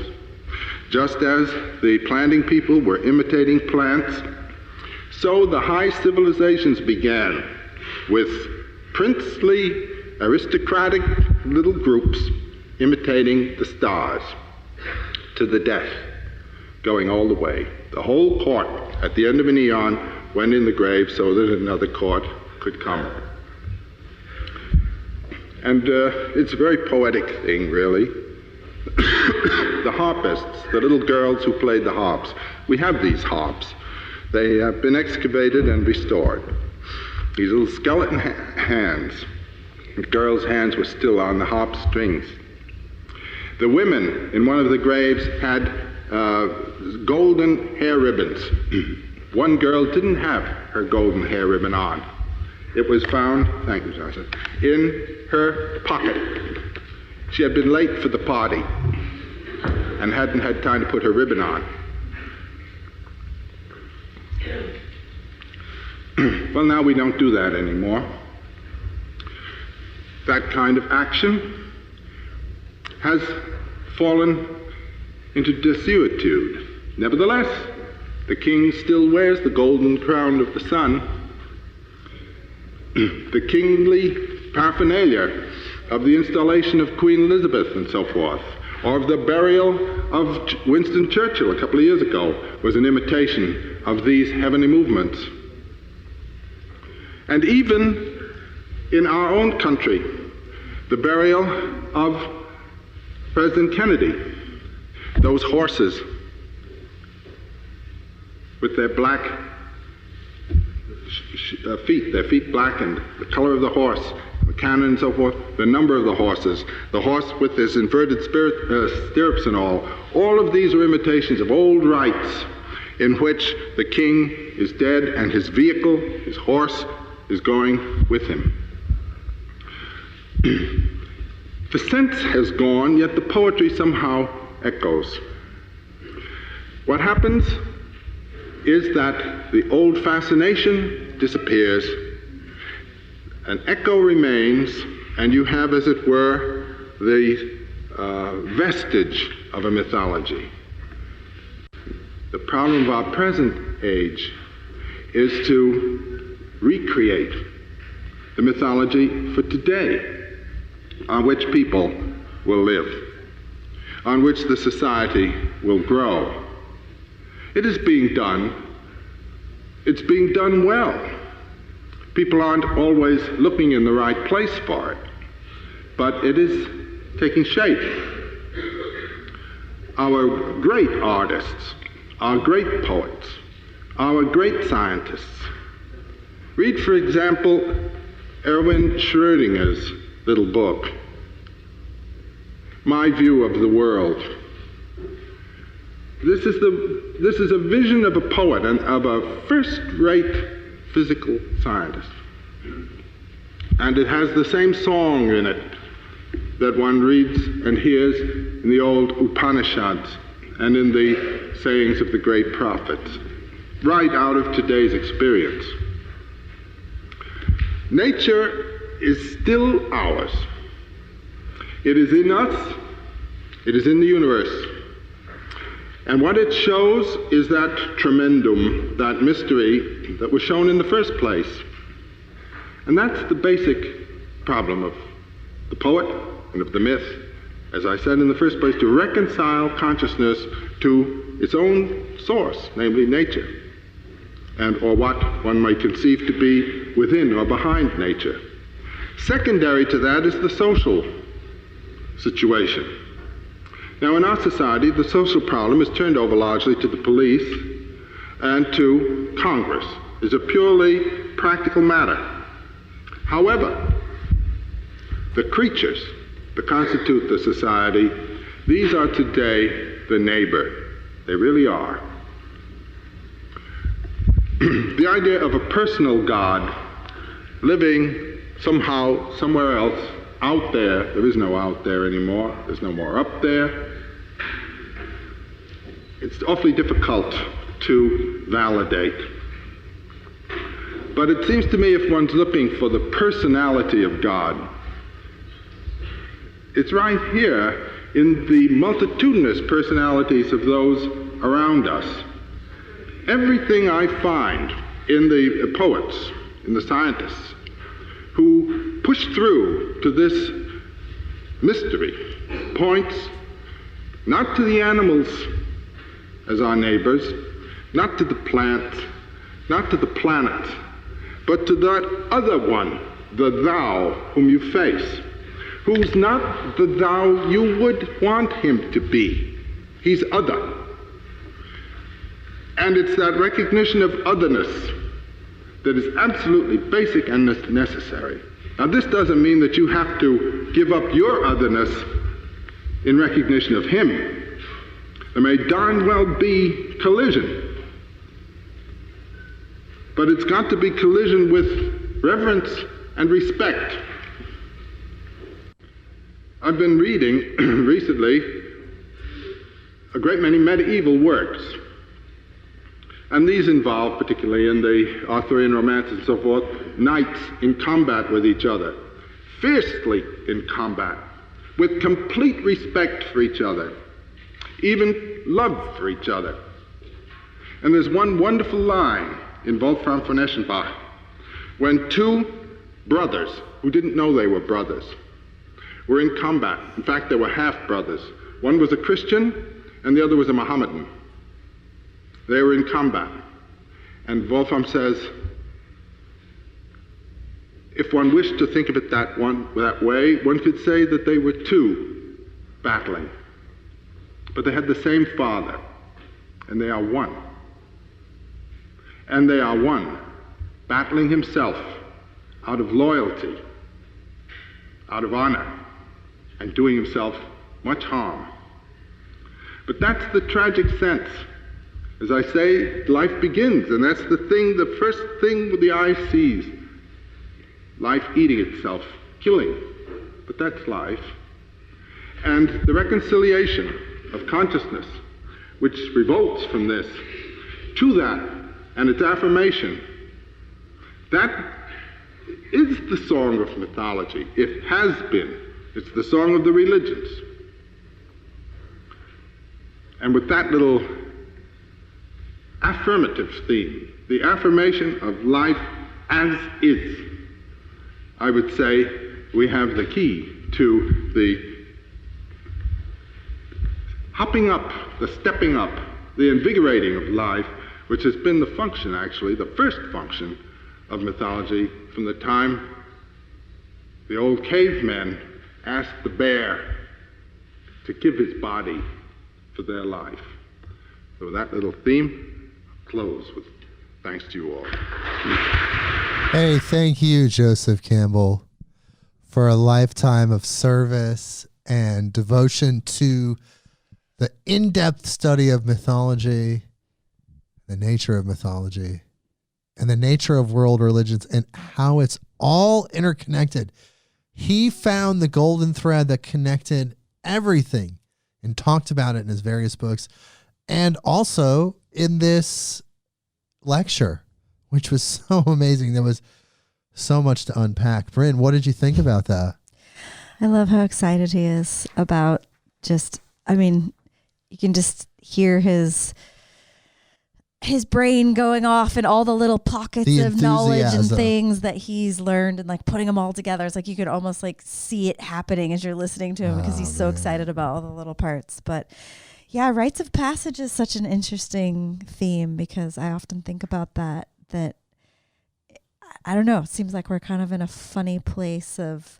just as the planting people were imitating plants, so the high civilizations began with princely, aristocratic little groups imitating the stars to the death, going all the way. The whole court, at the end of an eon, went in the grave so that another court could come. And it's a very poetic thing, really. The harpists, the little girls who played the harps, we have these harps. They have been excavated and restored. These little skeleton hands. The girls' hands were still on the harp strings. The women in one of the graves had golden hair ribbons. One girl didn't have her golden hair ribbon on. It was found, thank you, Sasha, in her pocket. She had been late for the party and hadn't had time to put her ribbon on. Well, now we don't do that anymore. That kind of action has fallen into desuetude. Nevertheless, the king still wears the golden crown of the sun. The kingly paraphernalia of the installation of Queen Elizabeth and so forth, or of the burial of Winston Churchill a couple of years ago, was an imitation of these heavenly movements. And even in our own country, the burial of President Kennedy, those horses with their black feet, their feet blackened, the color of the horse, the cannon and so forth, the number of the horses, the horse with his inverted stirrups and all of these are imitations of old rites in which the king is dead and his vehicle, his horse, is going with him. The sense has gone, yet the poetry somehow echoes. What happens is that the old fascination disappears, an echo remains, and you have, as it were, the vestige of a mythology. The problem of our present age is to recreate the mythology for today, on which people will live, on which the society will grow. It is being done. It's being done well. People aren't always looking in the right place for it, but it is taking shape. Our great artists, our great poets, our great scientists. Read, for example, Erwin Schrödinger's little book, My View of the World. This is a vision of a poet and of a first-rate physical scientist. And it has the same song in it that one reads and hears in the old Upanishads and in the sayings of the great prophets, right out of today's experience. Nature is still ours. It is in us. It is in the universe. And what it shows is that tremendum, that mystery that was shown in the first place. And that's the basic problem of the poet and of the myth, as I said in the first place, to reconcile consciousness to its own source, namely nature, and or what one might conceive to be within or behind nature. Secondary to that is the social situation. Now, in our society, the social problem is turned over largely to the police and to Congress. It's a purely practical matter. However, the creatures that constitute the society, these are today the neighbor. They really are. The idea of a personal God living somehow somewhere else, out there is no out there anymore, there's no more up there. It's awfully difficult to validate. But it seems to me if one's looking for the personality of God, it's right here in the multitudinous personalities of those around us. Everything I find in the poets, in the scientists, who push through to this mystery, points not to the animals as our neighbors, not to the plants, not to the planet, but to that other one, the thou whom you face, who's not the thou you would want him to be. He's other. And it's that recognition of otherness that is absolutely basic and necessary. Now, this doesn't mean that you have to give up your otherness in recognition of him. There may darn well be collision, but it's got to be collision with reverence and respect. I've been reading recently a great many medieval works, and these involve, particularly in the Arthurian romances and so forth, knights in combat with each other, fiercely in combat, with complete respect for each other, even love for each other. And there's one wonderful line in Wolfram von Eschenbach, when two brothers who didn't know they were brothers were in combat. In fact, they were half-brothers. One was a Christian and the other was a Mohammedan. They were in combat. And Wolfram says, if one wished to think of it that way, one could say that they were two battling. But they had the same father, and they are one. And they are one, battling himself out of loyalty, out of honor, and doing himself much harm. But that's the tragic sense. As I say, life begins, and that's the first thing the eye sees. Life eating itself, killing. But that's life. And the reconciliation of consciousness, which revolts from this, to that, and its affirmation, that is the song of mythology. It has been. It's the song of the religions. And with that little affirmative theme, the affirmation of life as is, I would say we have the key to the hopping up, the stepping up, the invigorating of life, which has been the function, actually, the first function of mythology from the time the old cavemen asked the bear to give his body for their life. So with that little theme, I'll close with thanks to you all. Hey, thank you, Joseph Campbell, for a lifetime of service and devotion to the in-depth study of mythology, the nature of mythology, and the nature of world religions and how it's all interconnected. He found the golden thread that connected everything and talked about it in his various books and also in this lecture, which was so amazing. There was so much to unpack. Brynn, what did you think about that? I love how excited he is about just, I mean, you can just hear his brain going off in all the little pockets of knowledge and things that he's learned and like putting them all together. It's like you could almost like see it happening as you're listening to him because he's so excited about all the little parts. But yeah, rites of passage is such an interesting theme because I often think about that I don't know, it seems like we're kind of in a funny place of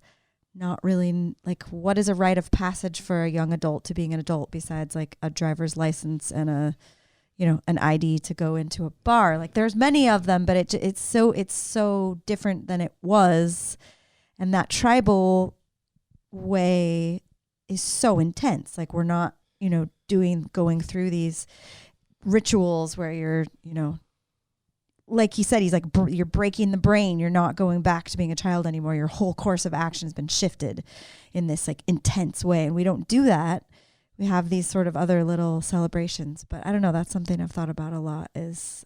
not really like what is a rite of passage for a young adult to being an adult besides like a driver's license and an ID to go into a bar. Like there's many of them, but it's so different than it was. And that tribal way is so intense. Like we're not, going through these rituals where you're, like he said, he's like, you're breaking the brain. You're not going back to being a child anymore. Your whole course of action has been shifted in this like intense way. And we don't do that. We have these sort of other little celebrations, but I don't know. That's something I've thought about a lot is,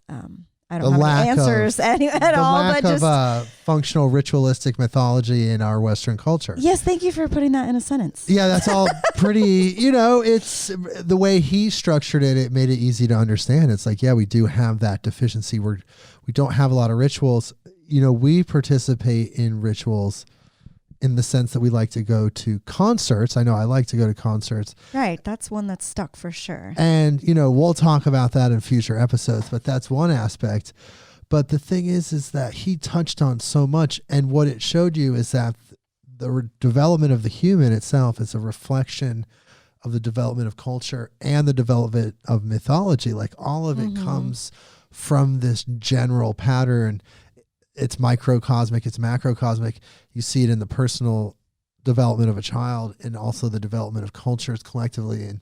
I don't have any answers at all, but just of functional ritualistic mythology in our Western culture. Yes. Thank you for putting that in a sentence. Yeah. That's all pretty, it's the way he structured it. It made it easy to understand. It's like, yeah, we do have that deficiency where we don't have a lot of rituals. We participate in rituals in the sense that we like to go to concerts. I know I like to go to concerts. Right. That's one that's stuck for sure. And, we'll talk about that in future episodes, but that's one aspect. But the thing is that he touched on so much. And what it showed you is that the development of the human itself is a reflection of the development of culture and the development of mythology. Like all of it comes from this general pattern. It's microcosmic, it's macrocosmic. You see it in the personal development of a child and also the development of cultures collectively. And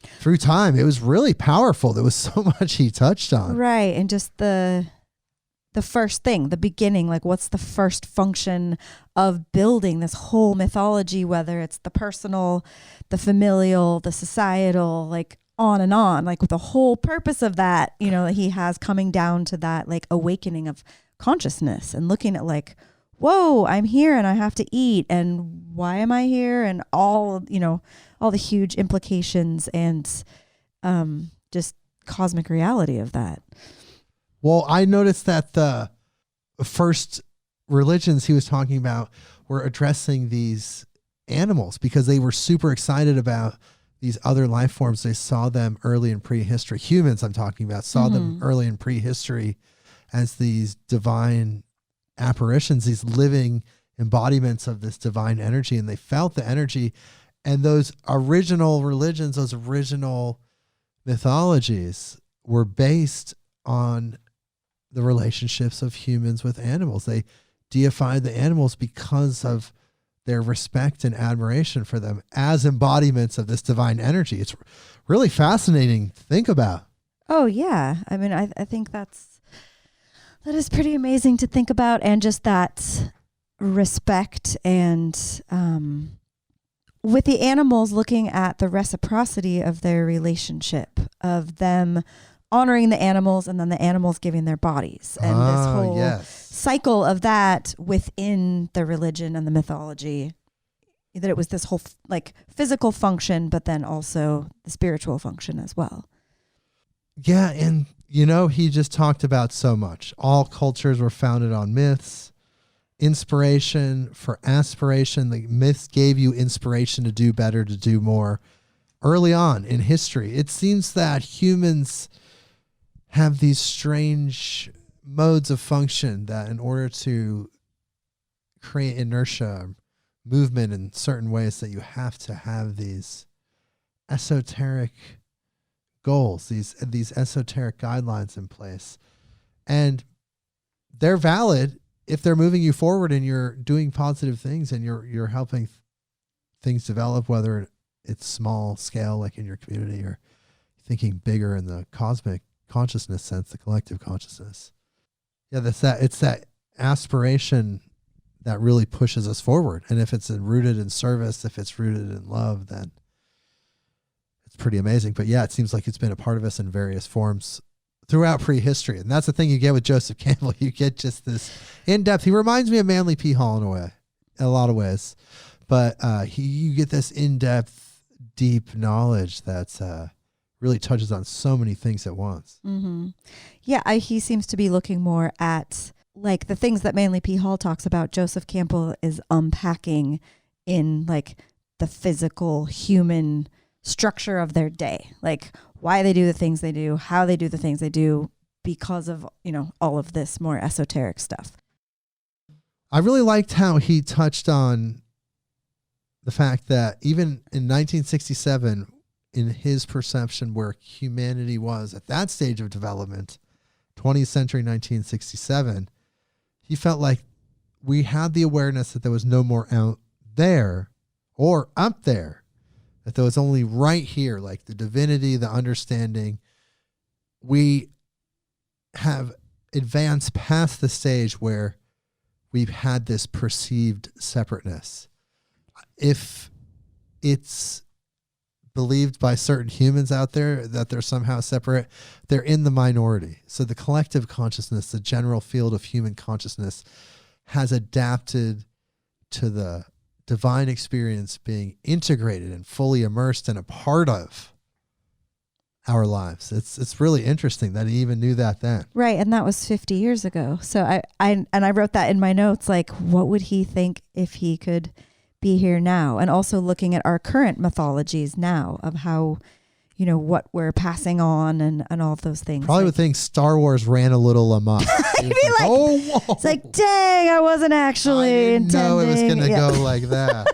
through time, it was really powerful. There was so much he touched on. Right. And just the first thing, the beginning, like what's the first function of building this whole mythology, whether it's the personal, the familial, the societal, like on and on, like the whole purpose of that, he has coming down to that like awakening of consciousness and looking at like, whoa, I'm here and I have to eat and why am I here and all the huge implications and just cosmic reality of that. Well, I noticed that the first religions he was talking about were addressing these animals because they were super excited about these other life forms. They saw them early in prehistory. Humans, I'm talking about, saw them early in prehistory as these divine apparitions, these living embodiments of this divine energy. And they felt the energy. And those original religions, those original mythologies were based on the relationships of humans with animals. They deified the animals because of their respect and admiration for them as embodiments of this divine energy. It's really fascinating to think about. Oh, yeah. I mean, I think that is pretty amazing to think about, and just that respect and with the animals, looking at the reciprocity of their relationship, of them honoring the animals and then the animals giving their bodies, and this whole cycle of that within the religion and the mythology, that it was this whole like physical function, but then also the spiritual function as well. Yeah. And he just talked about so much. All cultures were founded on myths, inspiration for aspiration. The myths gave you inspiration to do better, to do more. Early on in history, it seems that humans have these strange modes of function that in order to create inertia, movement in certain ways, that you have to have these esoteric goals, these esoteric guidelines in place. And they're valid if they're moving you forward and you're doing positive things and you're helping things develop, whether it's small scale like in your community or thinking bigger in the cosmic consciousness sense, the collective consciousness. Yeah, it's that aspiration that really pushes us forward. And if it's rooted in service, if it's rooted in love, then it's pretty amazing. But yeah, it seems like it's been a part of us in various forms throughout prehistory. And that's the thing you get with Joseph Campbell. You get just this in-depth. He reminds me of Manly P. Hall in a way, in a lot of ways. But you get this in-depth, deep knowledge that's really touches on so many things at once. Mm-hmm. Yeah, he seems to be looking more at like the things that mainly P. Hall talks about. Joseph Campbell is unpacking in like the physical human structure of their day, like why they do the things they do, how they do the things they do, because of, all of this more esoteric stuff. I really liked how he touched on the fact that even in 1967, in his perception where humanity was at that stage of development, 20th century, 1967, he felt like we had the awareness that there was no more out there or up there, that there was only right here, like the divinity, the understanding. We have advanced past the stage where we've had this perceived separateness. If it's believed by certain humans out there that they're somehow separate, they're in the minority. So the collective consciousness, the general field of human consciousness, has adapted to the divine experience being integrated and fully immersed and a part of our lives. It's really interesting that he even knew that then. Right, and that was 50 years ago. So I wrote that in my notes, like what would he think if he could be here now? And also looking at our current mythologies now of how, what we're passing on and all of those things. Probably would think Star Wars ran a little amok. Oh, whoa. It's like, dang, I wasn't actually intending. No, it was going to go like that.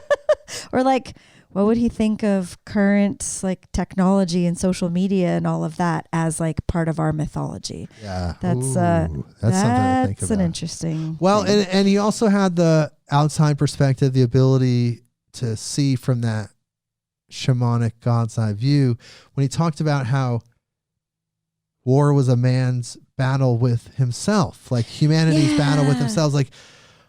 Or like, what would he think of current like technology and social media and all of that as like part of our mythology? Yeah, that's something to think about. That's an interesting. Well, thing. and he also had the outside perspective, the ability to see from that shamanic God's eye view when he talked about how war was a man's battle with himself, like humanity's battle with themselves. Like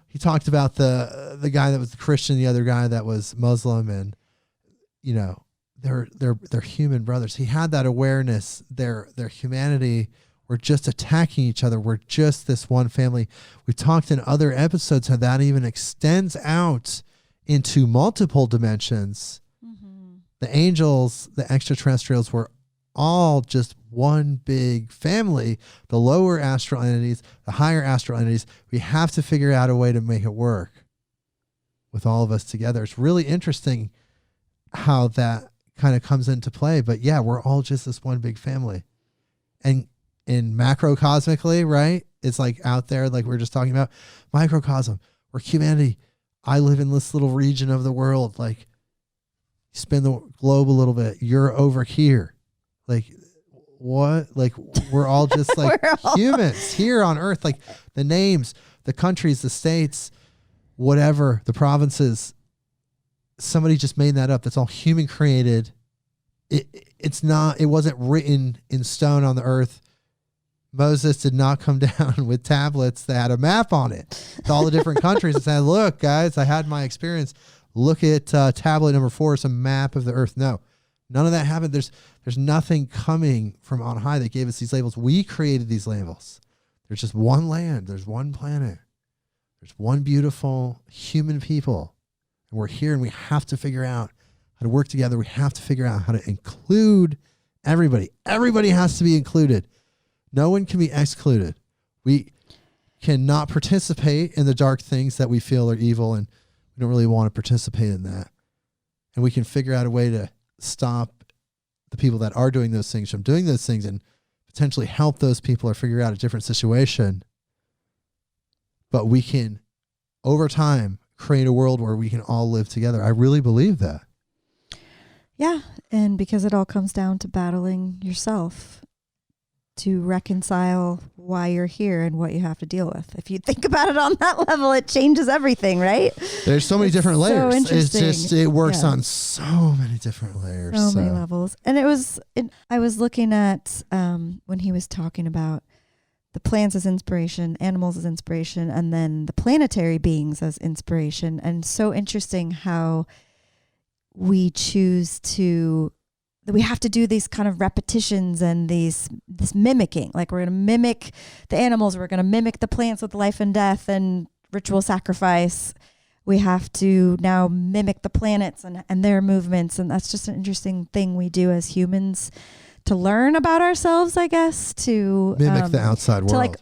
he talked about the guy that was Christian, the other guy that was Muslim, and they're human brothers. He had that awareness. Their humanity. We're just attacking each other. We're just this one family. We talked in other episodes how that even extends out into multiple dimensions. Mm-hmm. The angels, the extraterrestrials were all just one big family. The lower astral entities, the higher astral entities, we have to figure out a way to make it work with all of us together. It's really interesting how that kind of comes into play. But yeah, we're all just this one big family. And in macrocosmically, right? It's like out there, like we were just talking about, microcosm, we're humanity. I live in this little region of the world. Like, you spin the globe a little bit, you're over here. Like, what? Like, we're all just like humans here on Earth. Like, the names, the countries, the states, whatever, the provinces, somebody just made that up. That's all human created. It wasn't written in stone on the earth. Moses did not come down with tablets that had a map on it to all the different countries and said, look, guys, I had my experience. Look at tablet number 4. It's a map of the earth. No, none of that happened. There's nothing coming from on high that gave us these labels. We created these labels. There's just one land. There's one planet. There's one beautiful human people. And we're here and we have to figure out how to work together. We have to figure out how to include everybody. Everybody has to be included. No one can be excluded. We cannot participate in the dark things that we feel are evil, and we don't really want to participate in that. And we can figure out a way to stop the people that are doing those things from doing those things and potentially help those people or figure out a different situation. But we can, over time, create a world where we can all live together. I really believe that. Yeah, and because it all comes down to battling yourself to reconcile why you're here and what you have to deal with. If you think about it on that level, it changes everything, right? There's so many different layers. So interesting. It works on so many different layers. So many levels. And I was looking at when he was talking about the plants as inspiration, animals as inspiration, and then the planetary beings as inspiration. And so interesting how we choose to, that we have to do these kind of repetitions and this mimicking. Like, we're going to mimic the animals, we're going to mimic the plants with life and death and ritual sacrifice. we have to now mimic the planets and their movements. And that's just an interesting thing we do as humans to learn about ourselves, I guess, to Mimic the outside world. to like,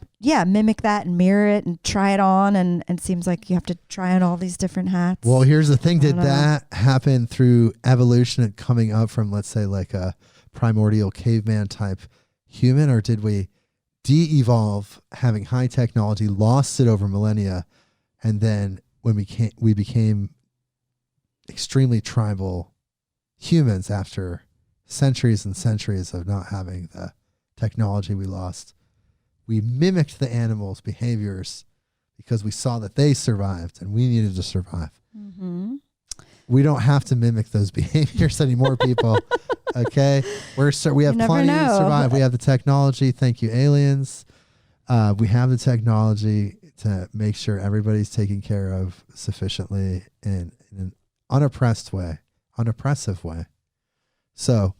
mimic that and mirror it and try it on. And it seems like you have to try on all these different hats. Well, here's the thing. Did don't know. that happen through evolution and coming up from, let's say, like a primordial caveman type human, or did we de-evolve having high technology, lost it over millennia, and then when we became extremely tribal humans after centuries and centuries of not having the technology we lost? We mimicked the animals' behaviors because we saw that they survived and we needed to survive. Mm-hmm. We don't have to mimic those behaviors anymore, people. Okay, we have You never plenty to know. survive. We have the technology. Thank you, aliens. We have the technology to make sure everybody's taken care of sufficiently in an unoppressive way. So,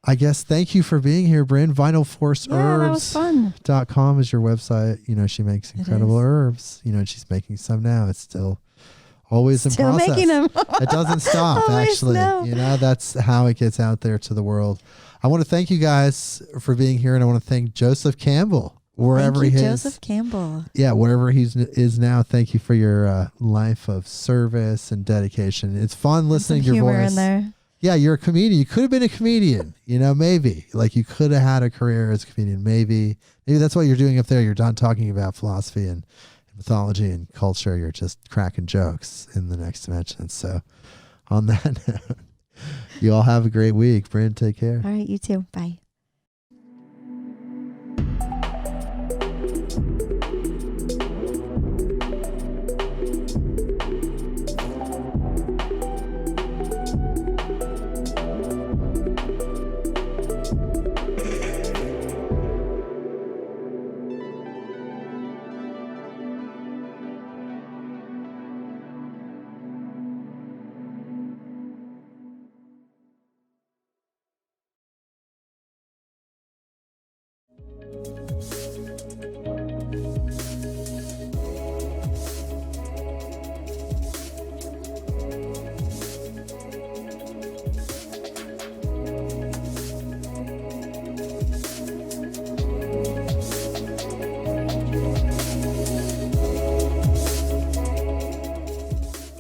I guess thank you for being here, Brynn. VitalForceHerbs.com is your website. You know, she makes incredible herbs. You know, and she's making some now. It's still always in process. Making them. It doesn't stop, actually. No. You know, that's how it gets out there to the world. I want to thank you guys for being here, and I want to thank Joseph Campbell, wherever Thank you, he is. Joseph Campbell. Yeah, wherever he is now. Thank you for your life of service and dedication. It's fun listening to your humor voice. in there. Yeah, you're a comedian. You could have been a comedian, you know, maybe. Like you could have had a career as a comedian, maybe. Maybe that's what you're doing up there. You're done talking about philosophy and mythology and culture. You're just cracking jokes in the next dimension. So on that note, you all have a great week. Brynn, take care. All right, you too. Bye.